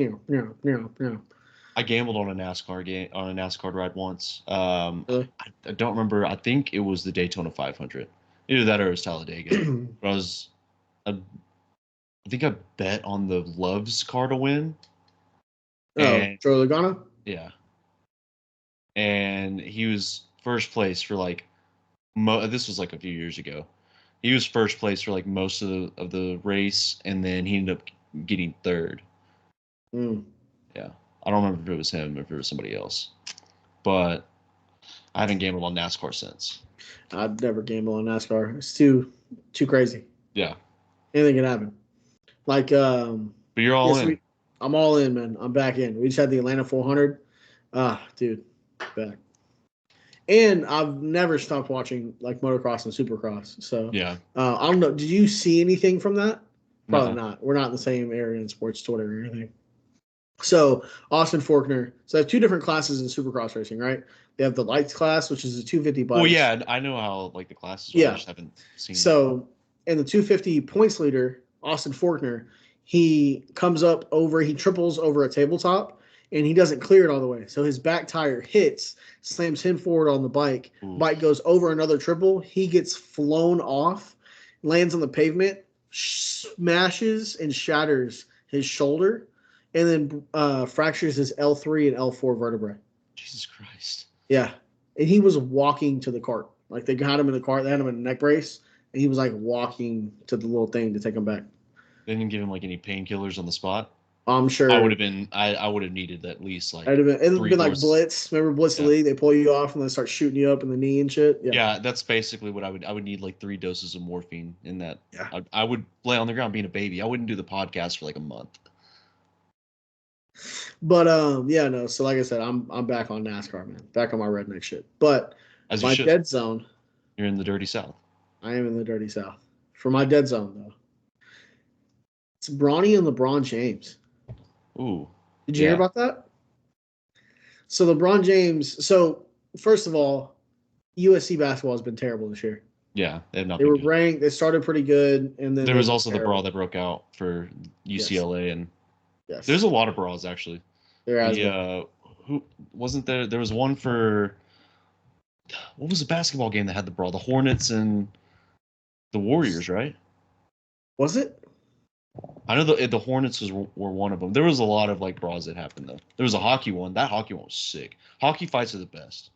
I gambled on a NASCAR ride once. Really? I don't remember. I think it was the Daytona 500. Either that or it was Talladega. But I think I bet on the Love's car to win. And Joey Logano? yeah. And he was first place for like this was like a few years ago. He was first place for like most of the race, and then he ended up getting third. Yeah. I don't remember if it was him or if it was somebody else. But I haven't gambled on NASCAR since. I'd never gamble on NASCAR. It's too crazy. Yeah. Anything can happen. Like But you're all in. I'm all in, man. I'm back in. We just had the Atlanta 400. Dude, back. And I've never stopped watching like motocross and supercross. So yeah. I don't know. Did you see anything from that? Probably not. We're not in the same area in sports, Twitter or anything. So Austin Faulkner. So they have two different classes in supercross racing, right? They have the lights class, which is a 250 bikes. Well, yeah, I know how like the classes are. I just haven't seen. So in the 250 points leader, Austin Faulkner, he comes up over, he triples over a tabletop, and he doesn't clear it all the way. So his back tire hits, slams him forward on the bike. Ooh. Bike goes over another triple. He gets flown off, lands on the pavement, smashes and shatters his shoulder, and then fractures his L3 and L4 vertebrae. Jesus Christ. Yeah. And he was walking to the cart. Like they got him in the cart. They had him in a neck brace. And he was like walking to the little thing to take him back. They didn't give him like any painkillers on the spot? I'm sure. I would have needed at least like. It would have been like Blitz. Remember Blitz League? They pull you off and then start shooting you up in the knee and shit. Yeah, that's basically what I would need like 3 doses of morphine in that. Yeah. I would lay on the ground being a baby. I wouldn't do the podcast for like a month. But so like I said, I'm back on NASCAR, man. Back on my redneck shit. But as my dead zone. You're in the dirty South. I am in the dirty South. For my dead zone though. It's Bronny and LeBron James. Ooh. Did you hear about that? So LeBron James, first of all, USC basketball has been terrible this year. Yeah, they have not. They were ranked. They started pretty good, and then there was also the brawl that broke out for UCLA, and there's a lot of brawls actually. There has been. Who wasn't there? There was one for what was the basketball game that had the brawl? The Hornets and the Warriors, right? Was it? I know the Hornets were one of them. There was a lot of like brawls that happened though. There was a hockey one. That hockey one was sick. Hockey fights are the best.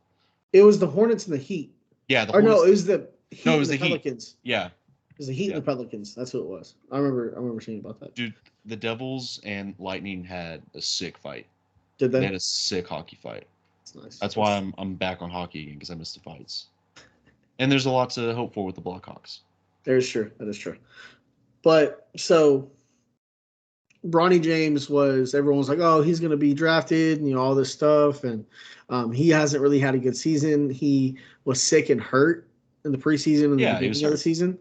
It was the Hornets and the Heat. Yeah, it was the Heat. No, it was the Pelicans. Heat. Yeah. It was the Heat and the Pelicans. That's who it was. I remember seeing about that. Dude, the Devils and Lightning had a sick fight. Did they? They had a sick hockey fight. That's nice. That's why I'm back on hockey again because I missed the fights. And there's a lot to hope for with the Blackhawks. That is true. But so Bronny James everyone was like, oh, he's going to be drafted and all this stuff. And he hasn't really had a good season. He was sick and hurt in the preseason and the beginning of the season.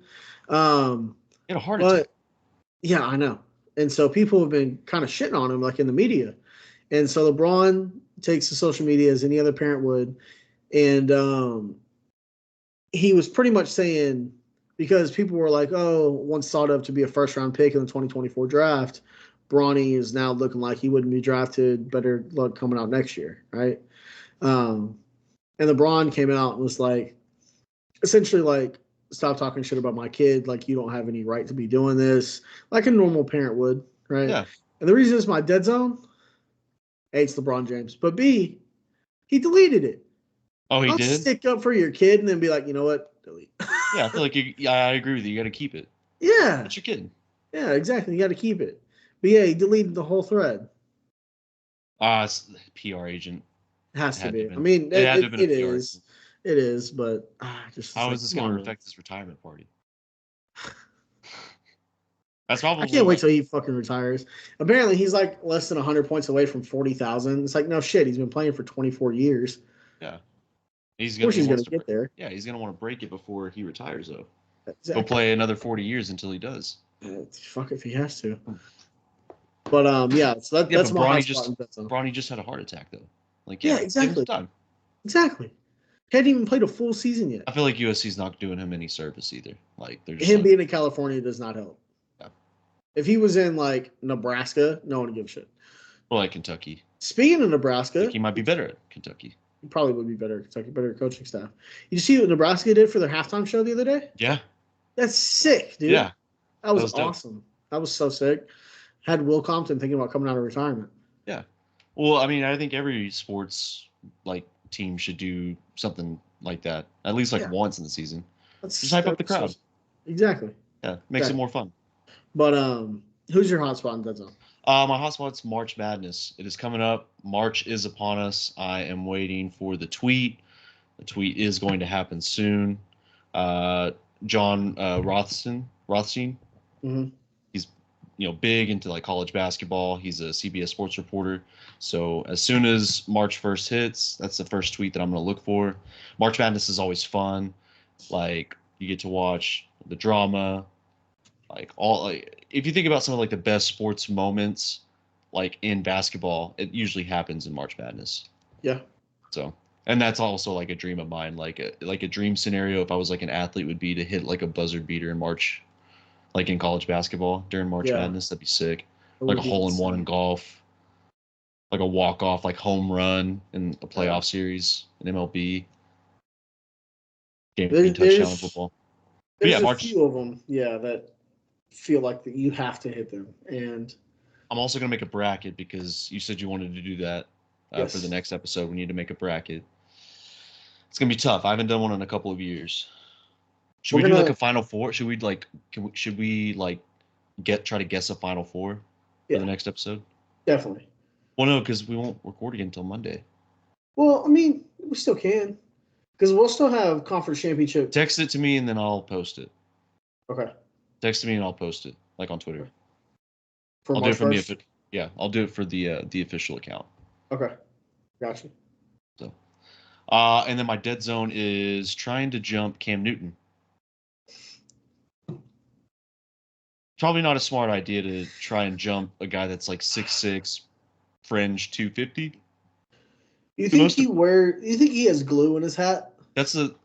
He had a heart attack. Yeah, I know. And so people have been kind of shitting on him like in the media. And so LeBron takes to social media as any other parent would. And he was pretty much saying, because people were like, oh, once thought of to be a first-round pick in the 2024 draft, Bronny is now looking like he wouldn't be drafted. Better luck coming out next year, right? And LeBron came out and was like, essentially like, stop talking shit about my kid. Like, you don't have any right to be doing this, like a normal parent would, right? Yeah. And the reason it's my dead zone, A, it's LeBron James, but B, he deleted it. Oh, he did? Stick up for your kid and then be like, you know what? Delete. Yeah, I feel like I agree with you. You got to keep it. Yeah. But you're kidding. Yeah, exactly. You got to keep it. But yeah, he deleted the whole thread. It's the PR agent. It has It to had to be. have I been. mean, It had to have been a it PR is. agent. It is, but just it's How like, is this come going on, to man. affect his retirement party? That's I probably can't wait like, till he fucking retires. Apparently, he's like less than 100 points away from 40,000. It's like, no shit. He's been playing for 24 years. yeah. Of course, He he's going wants to to get there. yeah, he's gonna want to break it before he retires though. He'll Exactly. play another 40 years until he does. Fuck if he has to. But yeah, so Yeah, that's but my hot spot in Bedlam. Bronny just had a heart attack though. Like, Yeah, yeah, give him exactly. some time. Exactly. Hadn't even played a full season yet. I feel like USC's not doing him any service either. Like they're just Him like, being in California does not help. yeah. If he was in like Nebraska, no one would give a shit. Well, like Kentucky. Speaking of I Nebraska, think he might be better at Kentucky. he probably would be better at Kentucky, better coaching staff. You see what Nebraska did for their halftime show the other day? Yeah. That's sick, dude. Yeah. That was dope. awesome. That was so sick. Had Will Compton thinking about coming out of retirement. Yeah. Well, I mean, I think every sports like team should do something like that at least like once in the season. Just hype up the crowd. Exactly. Yeah, makes it more fun. But who's your hotspot in Dead Zone? My hotspot's March Madness. It is coming up. March is upon us. I am waiting for the tweet. The tweet is going to happen soon. John Rothstein. Mm-hmm. He's big into like college basketball. He's a CBS sports reporter. So as soon as March 1st hits, that's the first tweet that I'm going to look for. March Madness is always fun. Like you get to watch the drama. If you think about some of like the best sports moments, like in basketball, it usually happens in March Madness. Yeah. So, and that's also like a dream of mine. Like a dream scenario, if I was like an athlete, would be to hit like a buzzer beater in March, like in college basketball during March Madness. That'd be sick. Like a hole in one in golf, like a walk off, like home run in a playoff series in MLB. Game touchdown in football. There's a few of them, that feel like that you have to hit them. And I'm also going to make a bracket because you said you wanted to do that for the next episode. We need to make a bracket. It's going to be tough. I haven't done one in a couple of years. Should we do like a Final Four? Should we try to guess a Final Four for the next episode? Definitely. Well, no, because we won't record again until Monday. Well, I mean, we still can. Because we'll still have conference championship. Text it to me and then I'll post it. Okay. Text me and I'll post it, like on Twitter. I'll do it from I'll do it for the official account. Okay. Gotcha. So, and then my dead zone is trying to jump Cam Newton. Probably not a smart idea to try and jump a guy that's like 6'6", fringe 250. You think he has glue in his hat? That's the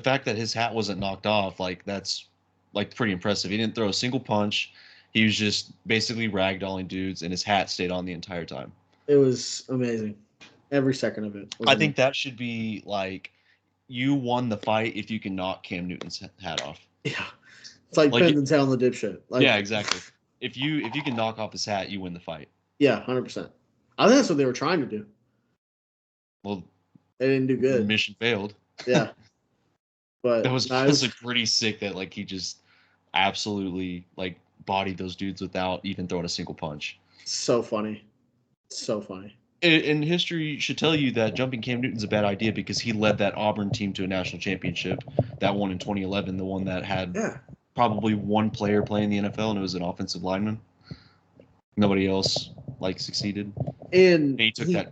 fact that his hat wasn't knocked off. Like that's like pretty impressive. He didn't throw a single punch. He was just basically ragdolling dudes, and his hat stayed on the entire time. It was amazing. Every second of it. I think that should be like, you won the fight if you can knock Cam Newton's hat off. Yeah, it's like bend and tail the dipshit. Yeah, exactly. If you can knock off his hat, you win the fight. Yeah, 100%. I think that's what they were trying to do. Well, they didn't do good. Mission failed. Yeah, but that was honestly pretty sick. That like he just absolutely like bodied those dudes without even throwing a single punch. So funny. So funny. And history should tell you that jumping Cam Newton's a bad idea because he led that Auburn team to a national championship. That one in 2011, the one that had probably one player playing the NFL, and it was an offensive lineman. Nobody else like succeeded. And he took that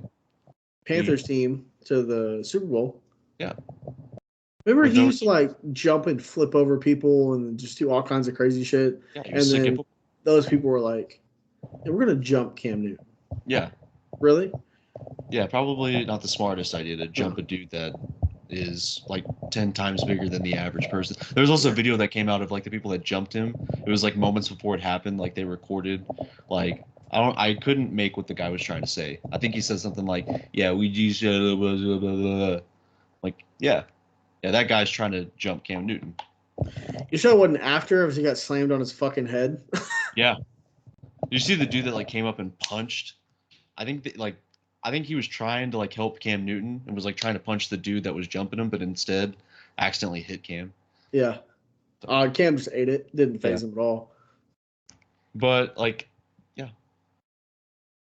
Panthers team to the Super Bowl. Yeah. Remember he used to like jump and flip over people and just do all kinds of crazy shit. Yeah, and then those people were like, hey, we're going to jump Cam Newton. Yeah. Really? Yeah, probably not the smartest idea to jump a dude that is like 10 times bigger than the average person. There was also a video that came out of like the people that jumped him. It was like moments before it happened, like they recorded. Like I couldn't make what the guy was trying to say. I think he said something like, "Yeah, we just blah, blah, blah, blah." Like, yeah, that guy's trying to jump Cam Newton. You sure it wasn't after he got slammed on his fucking head? Yeah. Did you see the dude that like came up and punched? I think he was trying to like help Cam Newton and was like trying to punch the dude that was jumping him, but instead accidentally hit Cam. Yeah. Cam just ate it. Didn't phase him at all. But like, yeah.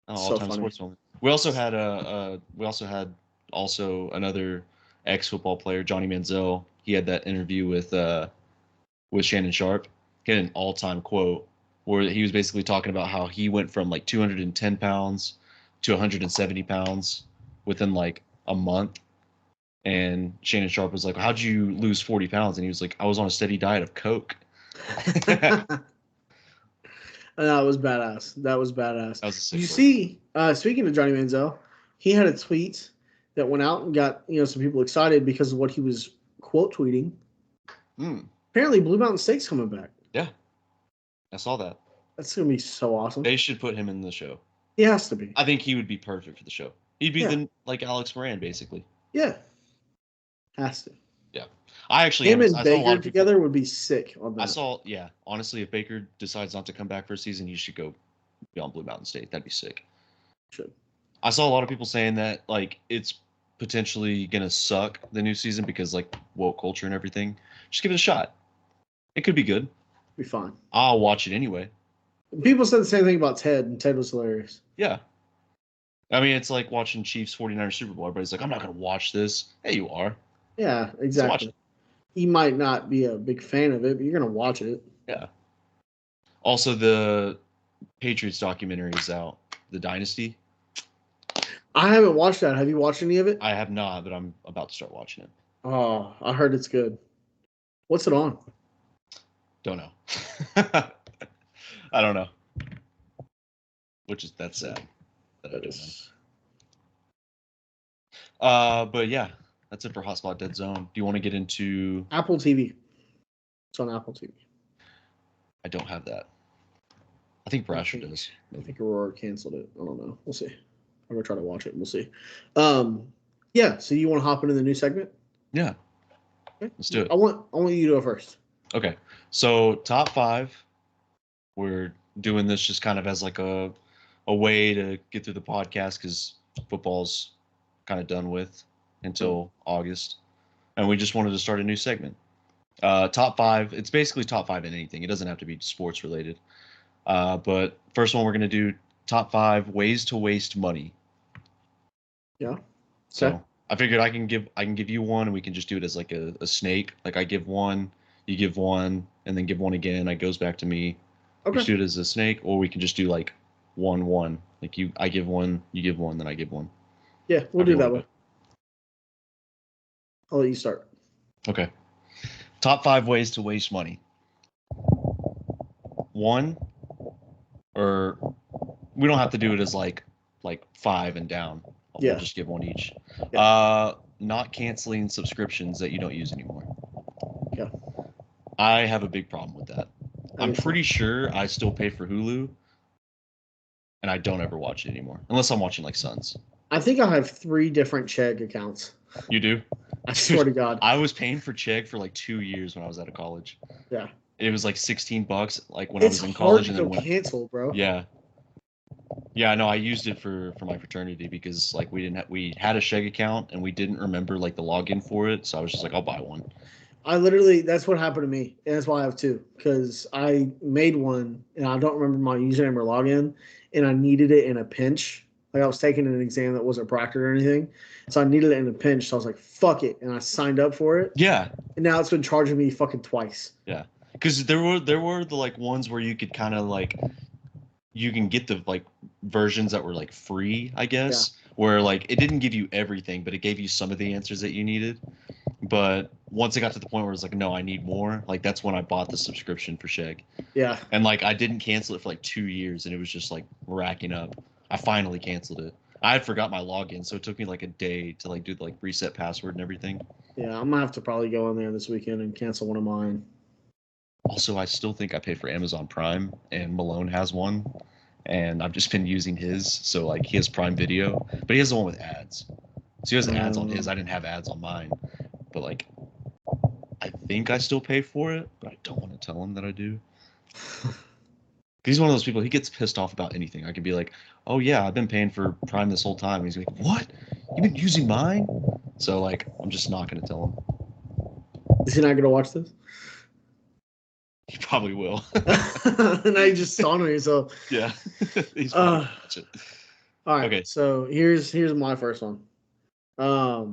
All-time funny. sports moment. We also had another ex-football player, Johnny Manziel. He had that interview with Shannon Sharpe. He had an all-time quote where he was basically talking about how he went from like 210 pounds to 170 pounds within like a month. And Shannon Sharpe was like, "How'd you lose 40 pounds?" And he was like, "I was on a steady diet of Coke." That was badass. That was badass. That was a sick You quote. see, speaking of Johnny Manziel, he had a tweet that went out and got some people excited because of what he was quote tweeting. Apparently, Blue Mountain Steak's coming back. Yeah, I saw that. That's gonna be so awesome. They should put him in the show. He has to be. I think he would be perfect for the show. He'd be like Alex Moran, basically. Yeah, has to. Yeah, I actually him and Baker together would be sick on that. Honestly, if Baker decides not to come back for a season, he should go be on Blue Mountain State. That'd be sick. Should. I saw a lot of people saying that like it's potentially gonna suck the new season because like woke culture and everything. Just give it a shot. It could be good. Be fine. I'll watch it anyway. People said the same thing about Ted, and Ted was hilarious. Yeah. I mean, it's like watching Chiefs 49ers Super Bowl. Everybody's like, I'm not gonna watch this. Hey, you are. Yeah, exactly. He might not be a big fan of it, but you're gonna watch it. Yeah. Also, the Patriots documentary is out. The Dynasty. I haven't watched that. Have you watched any of it? I have not, but I'm about to start watching it. Oh, I heard it's good. What's it on? Don't know. I don't know. That's sad. That is. But yeah, that's it for Hotspot Dead Zone. Do you want to get into Apple TV? It's on Apple TV. I don't have that. I think Brasher does. I think Aurora canceled it. I don't know. We'll see. I'm gonna try to watch it. We'll see. Yeah. So you want to hop into the new segment? Yeah. Okay. Let's do it. I want you to go first. Okay. So top 5. We're doing this just kind of as like a way to get through the podcast because football's kind of done with until August, and we just wanted to start a new segment. Top 5. It's basically top 5 in anything. It doesn't have to be sports related. But first one we're gonna do top 5 ways to waste money. Yeah. So I figured I can give you one, and we can just do it as like a snake. Like I give one, you give one, and then give one again. It goes back to me. Okay. We just do it as a snake, or we can just do like 1-1. Like I give one, you give one, then I give one. Yeah, we'll do that way. I'll let you start. Okay. Top 5 ways to waste money. 1, or we don't have to do it as like 5 and down. We'll just give one each. Yeah. Not canceling subscriptions that you don't use anymore. Yeah. I have a big problem with that. I'm pretty sure I still pay for Hulu, and I don't ever watch it anymore, unless I'm watching like Suns. I think I have 3 different Chegg accounts. You do? I swear to God. I was paying for Chegg for like 2 years when I was out of college. Yeah. It was like $16, like when I was in college, and then cancel, bro. Yeah. Yeah, no, I used it for my fraternity because like we had a Chegg account and we didn't remember like the login for it, so I was just like, I'll buy one. That's what happened to me, and that's why I have 2, because I made one and I don't remember my username or login, and I needed it in a pinch. Like I was taking an exam that wasn't proctored or anything, so I needed it in a pinch. So I was like, "Fuck it," and I signed up for it. Yeah. And now it's been charging me fucking twice. Yeah, because there were the like ones where you could kind of like you can get the like versions that were like free, I guess, where like it didn't give you everything, but it gave you some of the answers that you needed. But once it got to the point where it's like, no, I need more, like that's when I bought the subscription for Chegg. Yeah. And like I didn't cancel it for like 2 years, and it was just like racking up. I finally canceled it. I had forgot my login, so it took me like a day to like do the like reset password and everything. Yeah, I'm gonna have to probably go in there this weekend and cancel one of mine. Also, I still think I pay for Amazon Prime, and Malone has one, and I've just been using his. So like he has Prime Video, but he has the one with ads. So he has ads on his. I didn't have ads on mine, but like I think I still pay for it, but I don't want to tell him that I do. He's one of those people, he gets pissed off about anything. I could be like, oh yeah, I've been paying for Prime this whole time. And he's like, what? You've been using mine? So like, I'm just not going to tell him. Is he not going to watch this? He probably will. Now you just saw on yourself. Yeah. He's probably gonna watch it. All right. Okay. So here's my first one. I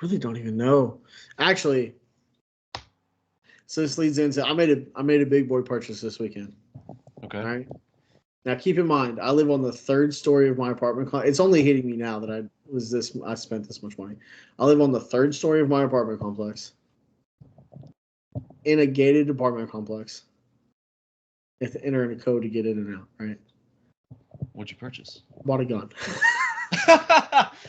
really don't even know. Actually, so this leads into I made a big boy purchase this weekend. Okay. All right. Now keep in mind, I live on the third story of my apartment. It's only hitting me now that I spent this much money. I live on the third story of my apartment complex in a gated apartment complex. You have to enter in a code to get in and out, right? What'd you purchase? Bought a gun.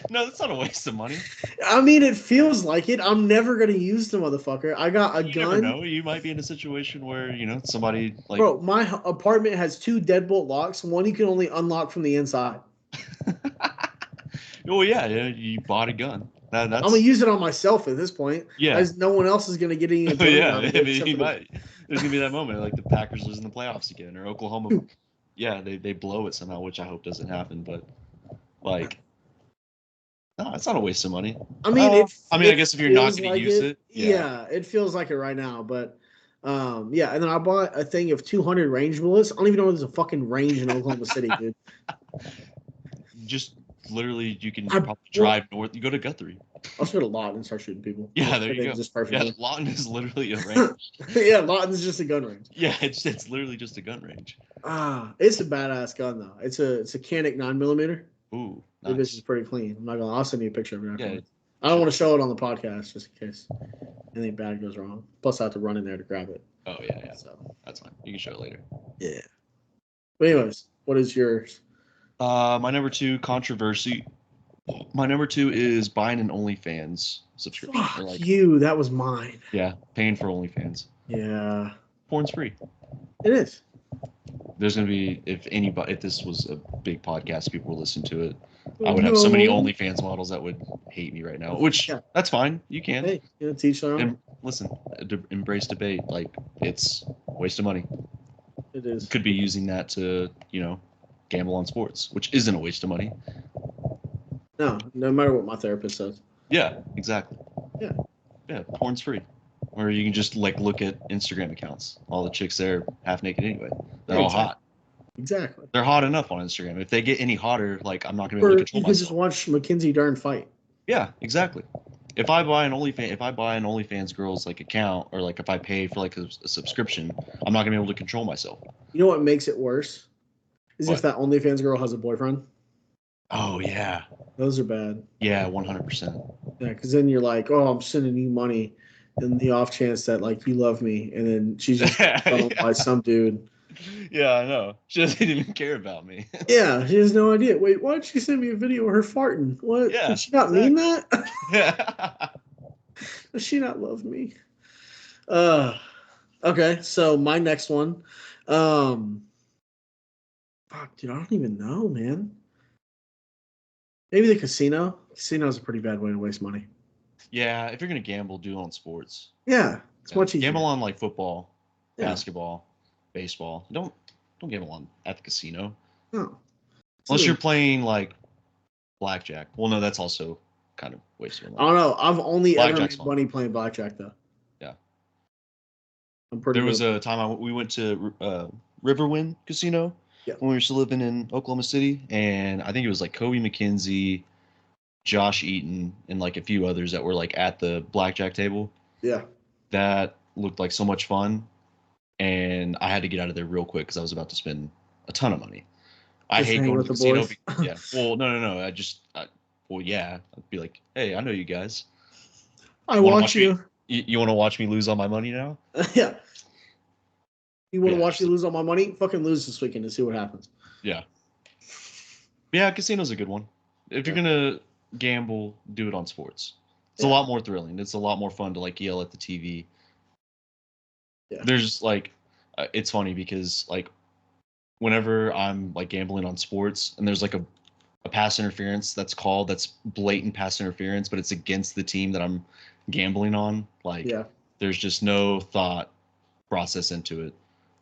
No, that's not a waste of money. I mean, it feels like it. I'm never gonna use the motherfucker. I got a You gun. never know. You might be in a situation where somebody like. Bro, my apartment has 2 deadbolt locks. One you can only unlock from the inside. Oh yeah, you bought a gun. That's. I'm gonna use it on myself at this point. Yeah. As no one else is gonna get any. Yeah, I mean, he might. There's gonna be that moment like the Packers losing the playoffs again, or Oklahoma. Yeah, they blow it somehow, which I hope doesn't happen. But like, no, it's not a waste of money. I mean, I guess if you're not gonna use it, yeah, it feels like it right now. But yeah, and then I bought a thing of 200 range bullets. I don't even know if there's a fucking range in Oklahoma City, dude. Just literally, you can probably drive north. You go to Guthrie. I'll just go to Lawton and start shooting people. Yeah, there you go. Just perfectly. Yeah, Lawton is literally a range. Yeah, Lawton's just a gun range. Yeah, it's literally just a gun range. It's a badass gun though. It's a Canik 9mm. Ooh, nice. This is pretty clean. I'm not gonna. I'll send you a picture of it afterwards. Yeah, I don't want to show it on the podcast just in case anything bad goes wrong. Plus, I have to run in there to grab it. Oh yeah. So that's fine. You can show it later. Yeah. But anyways, what is yours? My number 2 controversy. My number 2 is buying an OnlyFans subscription. Fuck you. That was mine. Yeah, paying for OnlyFans. Yeah. Porn's free. It is. There's gonna be if this was a big podcast, people will listen to it. I would have so many OnlyFans models that would hate me right now. Which that's fine. You can. Hey, teach their own. And listen, embrace debate. Like it's a waste of money. It is. Could be using that to gamble on sports, which isn't a waste of money. No matter what my therapist says. Yeah, exactly. Yeah, porn's free. Or you can just look at Instagram accounts. All the chicks there half naked anyway. They're all hot. Exactly. They're hot enough on Instagram. If they get any hotter, I'm not gonna be able to control myself. You can just watch Mackenzie Dern fight. Yeah, exactly. If I buy an OnlyFans girl's account, or if I pay for a subscription, I'm not gonna be able to control myself. You know what makes it worse? If that OnlyFans girl has a boyfriend. Oh yeah. Those are bad. Yeah, 100%. Yeah, because then you're like, oh, I'm sending you money, in the off chance that you love me, and then she's just by some dude. Yeah, I know. She doesn't even care about me. Yeah, she has no idea. Wait, why did she send me a video of her farting? What? Yeah, did she not mean that? Yeah. Does she not love me? Okay, so my next one. Fuck, dude, I don't even know, man. Maybe the casino. Casino is a pretty bad way to waste money. Yeah, if you're gonna gamble, do it on sports. Yeah, it's much easier. Gamble on football, basketball, baseball. Don't gamble on at the casino. No. Unless you're playing blackjack. Well, no, that's also kind of wasting money. I don't know. I've only ever made money playing blackjack though. Yeah. I'm pretty. There was a time we went to Riverwind Casino. Yeah. When we were still living in Oklahoma City, and I think it was Kobe McKenzie, Josh Eaton, and a few others that were at the blackjack table. Yeah. That looked like so much fun, and I had to get out of there real quick because I was about to spend a ton of money. I hate going to the casino. Yeah. Well, no. Yeah. I'd be like, hey, I know you guys. I watch you. You want to watch me lose all my money now? Yeah. You want to watch me lose all my money? Fucking lose this weekend and see what happens. Yeah. Yeah, casino's a good one. If you're gonna gamble, do it on sports. It's a lot more thrilling. It's a lot more fun to yell at the TV. Yeah. There's it's funny because whenever I'm gambling on sports and there's a pass interference that's blatant pass interference, but it's against the team that I'm gambling on. There's just no thought process into it.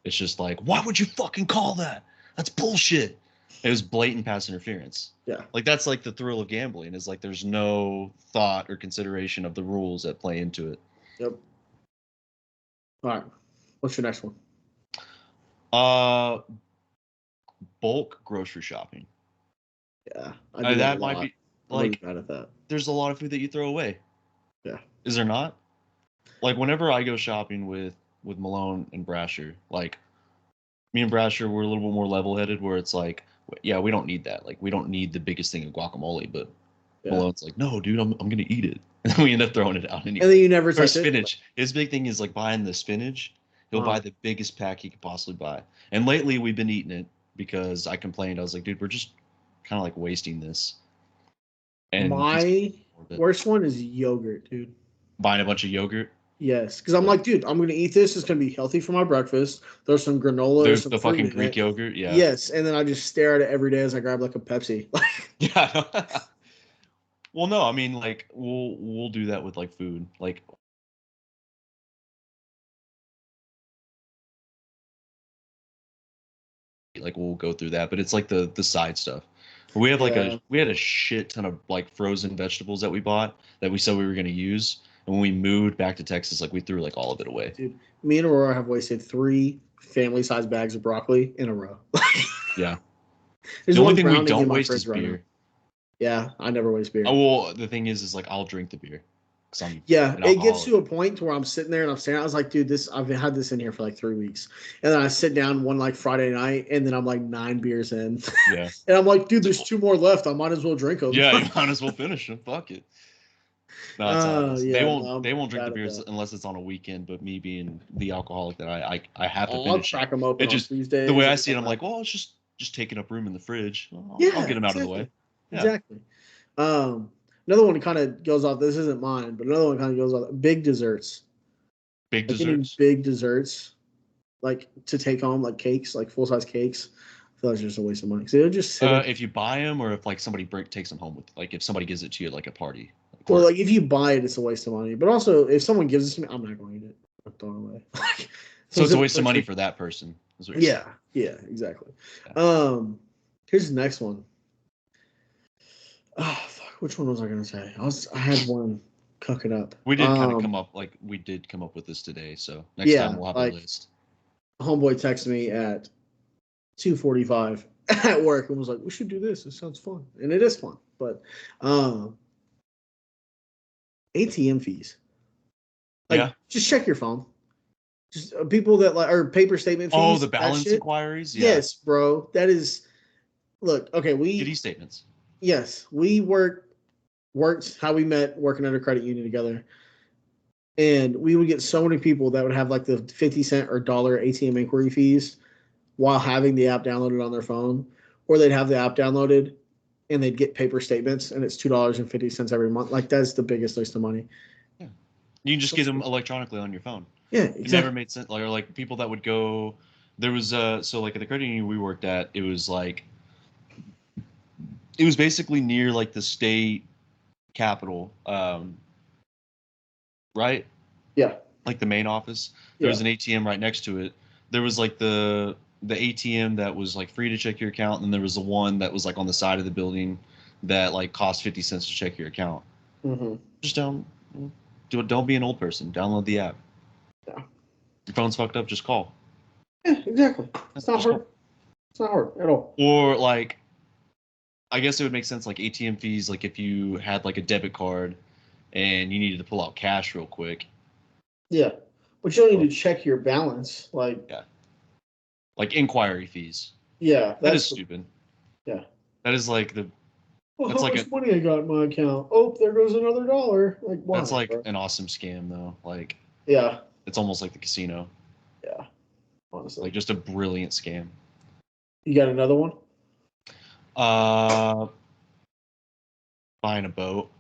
It's just why would you fucking call that? That's bullshit. It was blatant pass interference. Yeah. That's the thrill of gambling is there's no thought or consideration of the rules that play into it. Yep. All right. What's your next one? Uh, bulk grocery shopping. Yeah, I do that a That might lot. be I'm really like bad at that. there's a lot of food that you throw away. Yeah. Is there not? Like whenever I go shopping with Malone and Brasher, like me and Brasher, we're a little bit more level-headed, where it's like, yeah, we don't need that. Like we don't need the biggest thing of guacamole, but Yeah. Malone's like, no, dude, I'm gonna eat it, and then we end up throwing it out And anyway. then you never Or touch it. spinach. His big thing is like buying the spinach. He'll buy the biggest pack he could possibly buy. And lately we've been eating it because I complained. I was like, dude, we're just kind of like wasting this. And My worst one is yogurt, dude. buying a bunch of yogurt. Yes, because I'm like, dude, I'm gonna eat this. It's gonna be healthy for my breakfast. There's some granola, There's some the fruit fucking in Greek it. yogurt. Yeah. Yes, and then I just stare at it every day as I grab like a Pepsi. Yeah. Well, no, I mean, like we'll do that with like food. Like we'll go through that, but it's like the side stuff. We have we had a shit ton of like frozen vegetables that we bought that we said we were going to use, and when we moved back to Texas, like we threw like all of it away. Dude, me and Aurora have wasted 3 family-sized bags of broccoli in a row. Yeah. There's The only one thing we brownie in don't my waste is fridge right now. beer. Yeah, I never waste beer. Oh, well, the thing is like I'll drink the beer because I'm Yeah, an it gets alcoholic. to a point where I'm sitting there and I'm staring. I was like, dude, this I've had this in here for like 3 weeks, and then I sit down one like Friday night, and then I'm like 9 beers in. Yeah. And I'm like, dude, there's 2 more left. I might as well drink them. Yeah, you might as well finish them. Fuck it. No, that's how it is. Yeah, They won't drink the bad at beers that. unless it's on a weekend. But me being the alcoholic that I have to I'll finish crack it. them open It on just Tuesdays. the way I and see it, I'm stuff like, well, it's just taking up room in the fridge. yeah, I'll get them out of the exactly. way. Yeah. Exactly. Another one kind of goes off. This isn't mine, but another one kind of goes off. Big desserts. Big Like getting desserts. big desserts, like to take home, like cakes, like full size cakes. I feel like it's just a waste of money. So it'll just sit. If you buy them, or if like somebody takes them home with, like if somebody gives it to you at like a party. Well, like if you buy it, it's a waste of money. But also, if someone gives it to me, I'm not going to eat it. I'm throwing it away. So it's a waste of money for that person. Is what you're saying. Yeah, exactly. Yeah. Here's the next one. Oh fuck, which one was I gonna say? I had one cooking up. We did kind of come up with this today. So next Yeah, time we'll have like- a list. Homeboy texted me at 2:45 at work and was like, "We should do this. It sounds fun," and it is fun. But ATM fees. Like, Yeah. just check your phone. Just people that like or paper statement fees. Oh, the that balance shit. inquiries. Yeah. Yes, bro. That is. Look, okay. Kitty statements. Yes, we worked how we met working at a credit union together, and we would get so many people that would have like the 50 cent or dollar ATM inquiry fees while having the app downloaded on their phone, or they'd have the app downloaded and they'd get paper statements and it's $2.50 every month. Like that's the biggest waste of money. Yeah, you can just get them electronically on your phone. Yeah, exactly. It never made sense. Like people that would go, there was so like at the credit union we worked at, it was basically near like the state capitol, right? Yeah. Like the main office. There was an ATM right next to it. There was like the ATM that was like free to check your account, and then there was the one that was like on the side of the building that like cost 50 cents to check your account. Mm-hmm. Just don't be an old person. Download the app. Yeah. Your phone's fucked up, just call. Yeah, exactly. It's not hard. It's not hard at all. Or like, I guess it would make sense like ATM fees, like if you had like a debit card and you needed to pull out cash real quick. Yeah, but you don't need to check your balance. Like Inquiry fees. Yeah, that is stupid. Yeah, that is like well, that's how like much money I got in my account? Oh, there goes another $1. Like why, that's like bro? an awesome scam though. Like Yeah, it's almost like the casino. Yeah, honestly, like just a brilliant scam. You got another one? Buying a boat.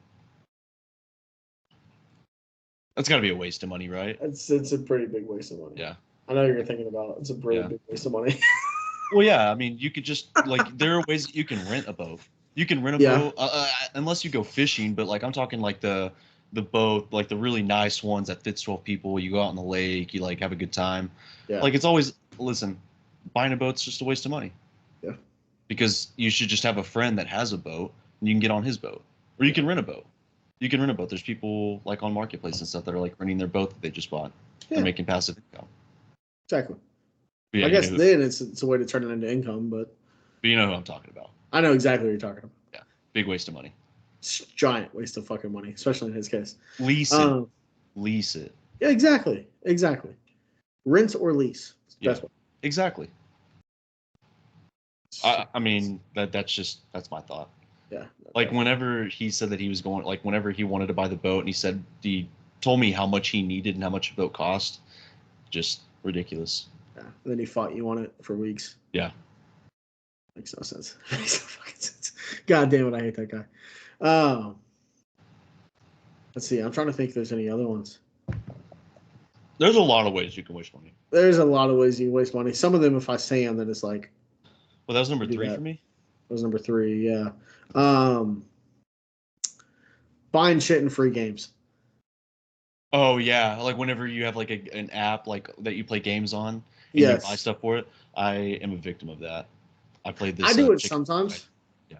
That's got to be a waste of money, right? It's a pretty big waste of money. Yeah. I know you're thinking about it. It's a pretty big waste of money. Well, yeah. I mean, you could just like there are ways that you can rent a boat. You can rent a boat unless you go fishing. But like I'm talking like the boat, like the really nice ones that fits 12 people. You go out on the lake, you like have a good time. Yeah. Like it's always buying a boat's just a waste of money. Yeah. Because you should just have a friend that has a boat and you can get on his boat, or you can rent a boat. You can rent a boat. There's people like on Marketplace and stuff that are like renting their boat that they just bought. Yeah. They're making passive income. Exactly. But yeah, I guess then it's a way to turn it into income, but you know who I'm talking about. I know exactly what you're talking about. Yeah, big waste of money. It's giant waste of fucking money, especially in his case. Lease it. Lease it. Yeah, exactly. Rent or lease. Yeah, exactly. I mean that's my thought. Yeah. Like whenever he said that he was going, like whenever he wanted to buy the boat, and he told me how much he needed and how much the boat cost, just ridiculous. Yeah. And then he fought you on it for weeks. Yeah. Makes no sense. Makes no fucking sense. God damn it, I hate that guy. Let's see. I'm trying to think if there's any other ones. There's a lot of ways you can waste money. There's a lot of ways you can waste money. Some of them, if I say them, then it's like. Well, that was number 3 for me. That was number 3. Yeah. Buying shit in free games. Oh yeah, like whenever you have like an app like that you play games on and you buy stuff for it. I am a victim of that. I played this. I do it sometimes. Yeah.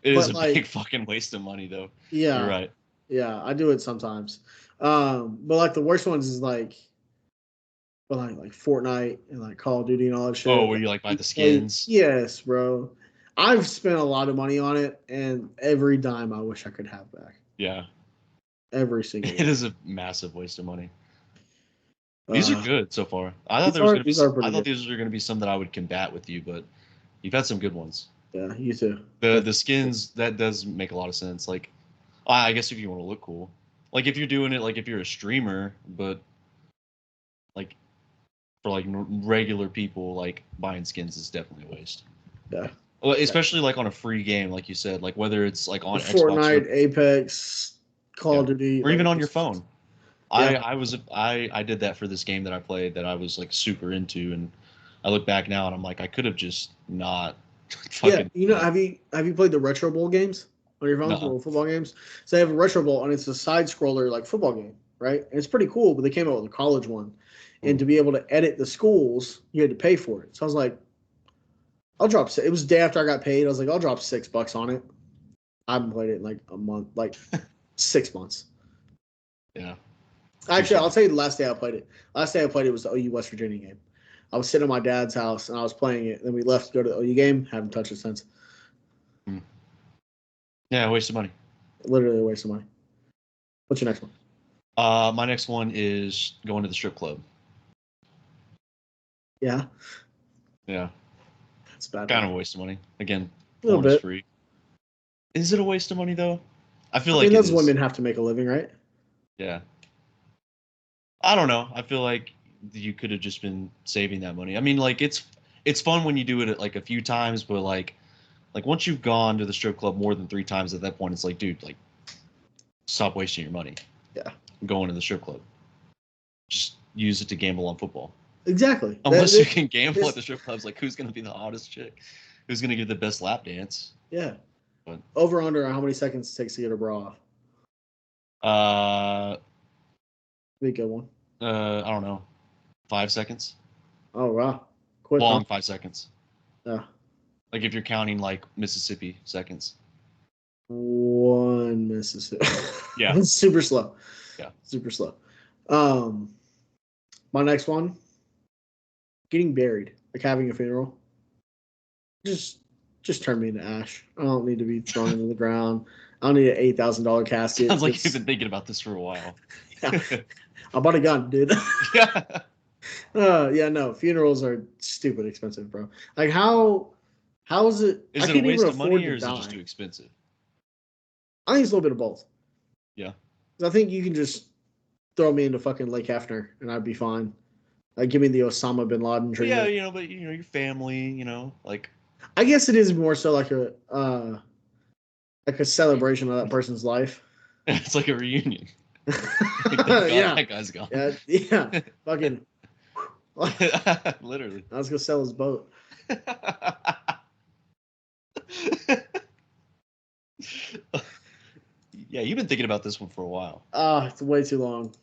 It is a big fucking waste of money though. Yeah. You're right. Yeah, I do it sometimes. But like the worst ones is like Fortnite and like Call of Duty and all that shit. Oh, where you like buy the skins? Yes, bro. I've spent a lot of money on it, and every dime I wish I could have back. Yeah. Every single. It is a massive waste of money. These are good so far. I thought these were going to be some that I would combat with you, but you've had some good ones. Yeah, you too. The skins, that does make a lot of sense. Like, I guess if you want to look cool, like if you're doing it, like if you're a streamer, but like for like regular people, like buying skins is definitely a waste. Yeah. Well, especially like on a free game, like you said, like whether it's like on Fortnite, Xbox Apex, Call of Duty, or even on your phone. Yeah. I did that for this game that I played that I was like super into, and I look back now and I'm like I could have just not. Yeah, you know, have you played the Retro Bowl games on your phone? No. Little football games. So they have a Retro Bowl, and it's a side scroller like football game, right? And it's pretty cool. But they came out with a college one, and to be able to edit the schools, you had to pay for it. So I was like, I'll drop. It was the day after I got paid. I was like, I'll drop $6 on it. I haven't played it in like a month, like 6 months. Yeah. Actually, I'll tell you the last day I played it. Last day I played it was the OU West Virginia game. I was sitting at my dad's house and I was playing it. Then we left to go to the OU game. Haven't touched it since. Yeah, waste of money. Literally a waste of money. What's your next one? My next one is going to the strip club. Yeah. Yeah. It's bad. Kind of a waste of money. Again, porn is free. Is it a waste of money though? I mean, those women have to make a living, right? Yeah. I don't know. I feel like you could have just been saving that money. I mean, like it's fun when you do it like a few times, but like once you've gone to the strip club more than 3 times, at that point it's like, dude, like stop wasting your money. Yeah. Going to the strip club. Just use it to gamble on football. Exactly. Unless you can gamble at the strip clubs, like who's gonna be the hottest chick? Who's gonna give the best lap dance? Yeah. But, over under how many seconds it takes to get a bra off? Be a good one. I don't know. 5 seconds. Oh wow. Quick. Long 5 seconds. Yeah. Like if you're counting like Mississippi seconds. 1 Mississippi. Yeah. Super slow. Yeah. Super slow. My next one. Getting buried, like having a funeral. Just turn me into ash. I don't need to be thrown into the ground. I don't need an $8,000 casket. Sounds like you've been thinking about this for a while. Yeah. I bought a gun, dude. Yeah. Yeah, no. Funerals are stupid expensive, bro. Like how is it? Is it a waste of money or is it just too expensive? I think it's a little bit of both. Yeah. I think you can just throw me into fucking Lake Hefner and I'd be fine. Like give me the Osama bin Laden treatment. Yeah, but your family, like. I guess it is more so like a celebration of that person's life. It's like a reunion. Yeah, that guy's gone. Yeah. Fucking. Literally. I was gonna sell his boat. Yeah, you've been thinking about this one for a while. It's way too long.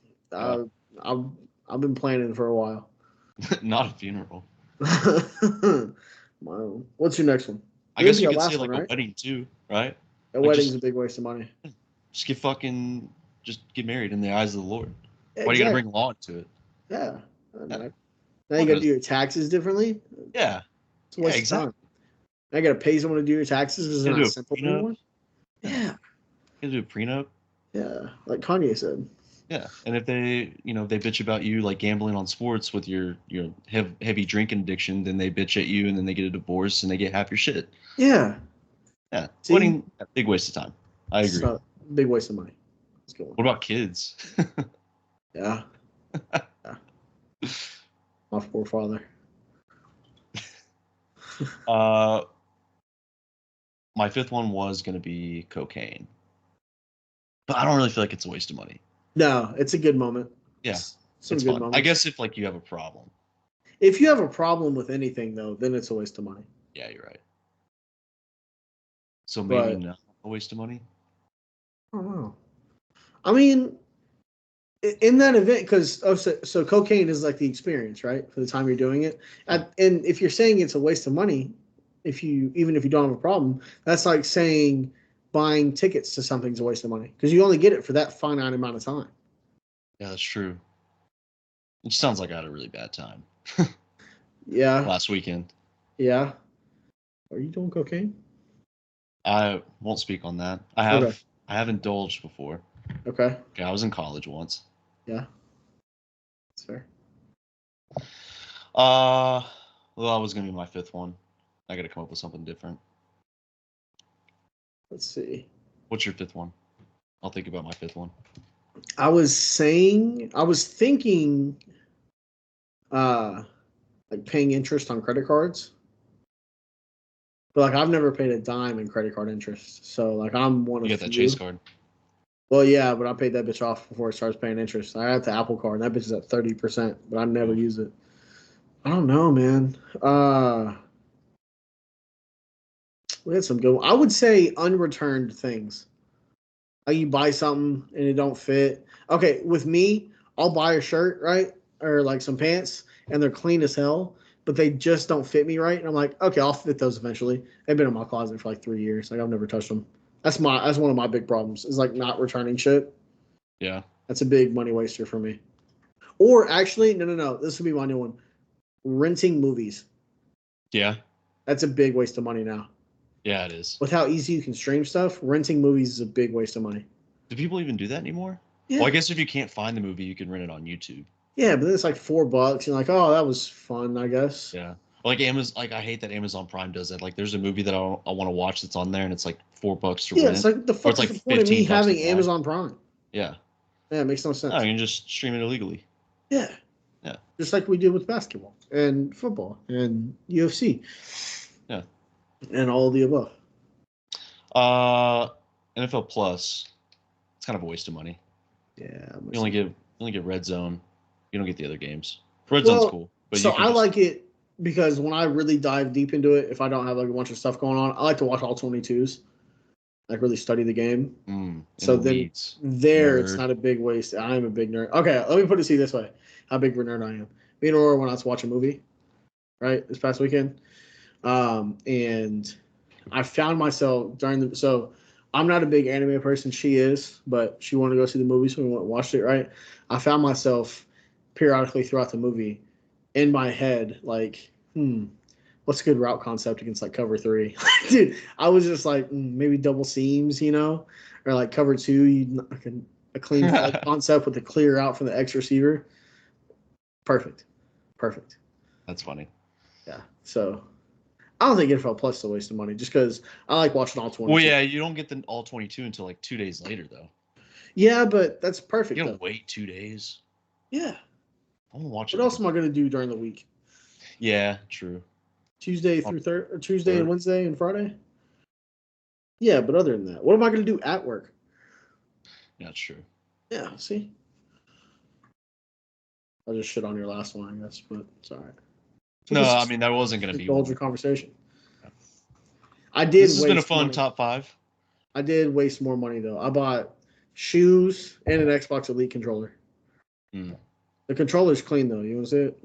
I've been planning for a while. Not a funeral. Wow. What's your next one? I guess you could say like a wedding too, right? A wedding's a big waste of money. just get married in the eyes of the Lord. Yeah, Why do you got to exactly. bring law into it? Yeah. Yeah. Now you got to do your taxes differently. Yeah. It's a waste of time. Now you got to pay someone to do your taxes because they're not simple anymore. Yeah. You got to do a prenup. Yeah, like Kanye said. Yeah, and if they, they bitch about you like gambling on sports with your heavy drinking addiction, then they bitch at you, and then they get a divorce and they get half your shit. Yeah. Yeah. See? Wedding, big waste of time. I agree. So, big waste of money. Let's go. What about kids? Yeah. My poor father. My fifth one was going to be cocaine, but I don't really feel like it's a waste of money. No, it's a good moment. Yeah, some it's good fun. moments. I guess if like you have a problem. If you have a problem with anything, though, then it's a waste of money. Yeah, you're right. So maybe not a waste of money. I don't know. I mean, in that event, because so cocaine is like the experience, right? For the time you're doing it, and if you're saying it's a waste of money, even if you don't have a problem, that's like saying buying tickets to something's a waste of money because you only get it for that finite amount of time. Yeah, that's true. It sounds like I had a really bad time. Yeah. Last weekend. Yeah. Are you doing cocaine? I won't speak on that. I have indulged before. Okay. I was in college once. Yeah. That's fair. Well, that was gonna be my fifth one. I got to come up with something different. Let's see. What's your fifth one? I'll think about my fifth one. I was thinking, like paying interest on credit cards. But like I've never paid a dime in credit card interest. So like I'm one of You few. got that Chase card. Well, yeah, but I paid that bitch off before it starts paying interest. I had the Apple card, and that bitch is at 30%, but I never use it. I don't know, man. We had some good. I would say unreturned things. Like you buy something and it don't fit. Okay, with me, I'll buy a shirt, right, or like some pants, and they're clean as hell, but they just don't fit me right. And I'm like, okay, I'll fit those eventually. They've been in my closet for like 3 years. Like I've never touched them. That's one of my big problems. Is like not returning shit. Yeah. That's a big money waster for me. Or actually, no. This would be my new one. Renting movies. Yeah. That's a big waste of money now. Yeah, it is. With how easy you can stream stuff, renting movies is a big waste of money. Do people even do that anymore? Yeah. Well, I guess if you can't find the movie, you can rent it on YouTube. Yeah, but then it's like $4. You're like, oh, that was fun, I guess. Yeah. Like Amazon, like I hate that Amazon Prime does that. Like there's a movie that I want to watch that's on there, and it's like $4 to rent. Yeah, it's like the fuck is the point of me having Amazon Prime? Yeah. Yeah, it makes no sense. No, you can just stream it illegally. Yeah. Yeah. Just like we did with basketball and football and UFC. Yeah. And all of the above. NFL Plus, it's kind of a waste of money. Yeah. You only get Red Zone. You don't get the other games. Red Zone's cool. But so I like it because when I really dive deep into it, if I don't have like a bunch of stuff going on, I like to watch all 22s. Like really study the game. So then it's not a big waste. I am a big nerd. Okay, let me put it to you this way: how big of a nerd I am. Me and Aurora went out to watch a movie, right, this past weekend, and I found myself so I'm not a big anime person. She is, but she wanted to go see the movie, so we went and watched it. Right, I found myself periodically throughout the movie in my head like, what's a good route concept against like cover 3? Dude, I was just like, maybe double seams, or like cover 2, a clean concept with a clear out from the X receiver. Perfect. That's funny. Yeah. So I don't think NFL Plus is a waste of money just because I like watching all 22. Well, yeah, you don't get the all 22 until like 2 days later, though. Yeah, but that's perfect. You gotta wait 2 days. Yeah. I'm gonna watch What else am I gonna do during the week? Yeah, true. Tuesday through Tuesday and Wednesday and Friday. Yeah, but other than that, what am I gonna do at work? Yeah, that's true. Yeah, see. I'll just shit on your last one, I guess, but it's all right. No, I mean that wasn't gonna be indulge your conversation. Yeah. I did. This has been a fun top 5. I did waste more money though. I bought shoes and an Xbox Elite controller. The controller's clean though. You want to see it?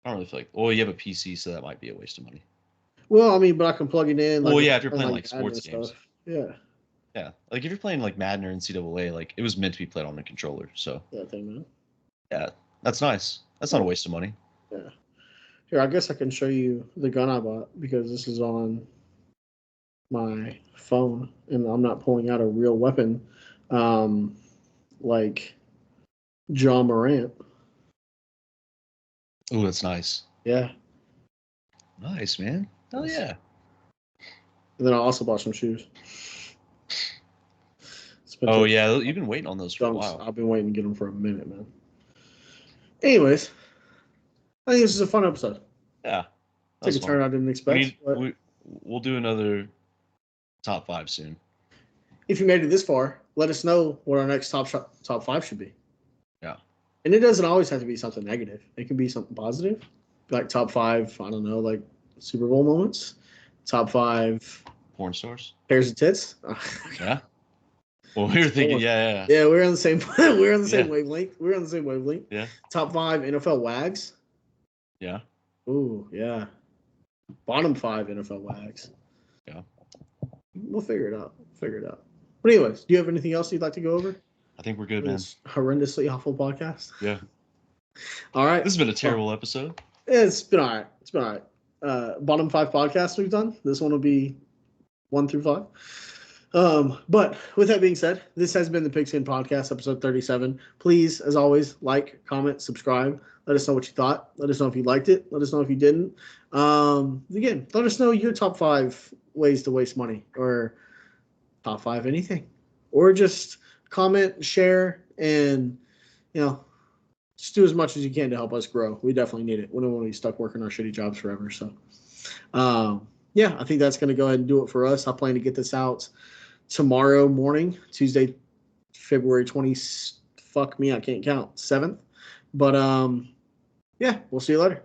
I don't really feel like. Well, you have a PC, so that might be a waste of money. Well, I mean, but I can plug it in. Well, yeah, if you're playing like sports games. Yeah. Yeah, like if you're playing like Madden or NCAA, like it was meant to be played on a controller. So That thing, man. yeah, that's nice. That's not a waste of money. Yeah. Here, I guess I can show you the gun I bought because this is on my phone and I'm not pulling out a real weapon, like John Morant. Oh, that's nice. Yeah. Nice, man. Hell yeah. And then I also bought some shoes. Oh yeah, you've been waiting on those for a while. I've been waiting to get them for a minute, man. Anyways, I think this is a fun episode. Yeah. Took a turn I didn't expect. We'll do another top 5 soon. If you made it this far, let us know what our next top 5 should be. Yeah. And it doesn't always have to be something negative. It can be something positive, like top 5. I don't know, like Super Bowl moments. Top 5 porn stars. Pairs of tits. Yeah. Well, we were thinking, yeah. Yeah, we're on the same. We're on the same wavelength. We're on the same wavelength. Yeah. Top 5 NFL wags. Yeah. Ooh, yeah. Bottom 5 NFL wags. Yeah. We'll figure it out. But anyways, do you have anything else you'd like to go over? I think we're good, man. This horrendously awful podcast. Yeah. All right. This has been a terrible episode. It's been all right. Bottom 5 podcasts we've done. This one will be 1 through 5. But with that being said, this has been the Pigskin Podcast, episode 37. Please, as always, like, comment, subscribe. Let us know what you thought. Let us know if you liked it. Let us know if you didn't. Again, let us know your top 5 ways to waste money, or top 5 anything, or just comment, share, and just do as much as you can to help us grow. We definitely need it. We don't want to be stuck working our shitty jobs forever. So, I think that's going to go ahead and do it for us. I plan to get this out tomorrow morning, Tuesday, February 20th. Fuck me, I can't count. 7th. But we'll see you later.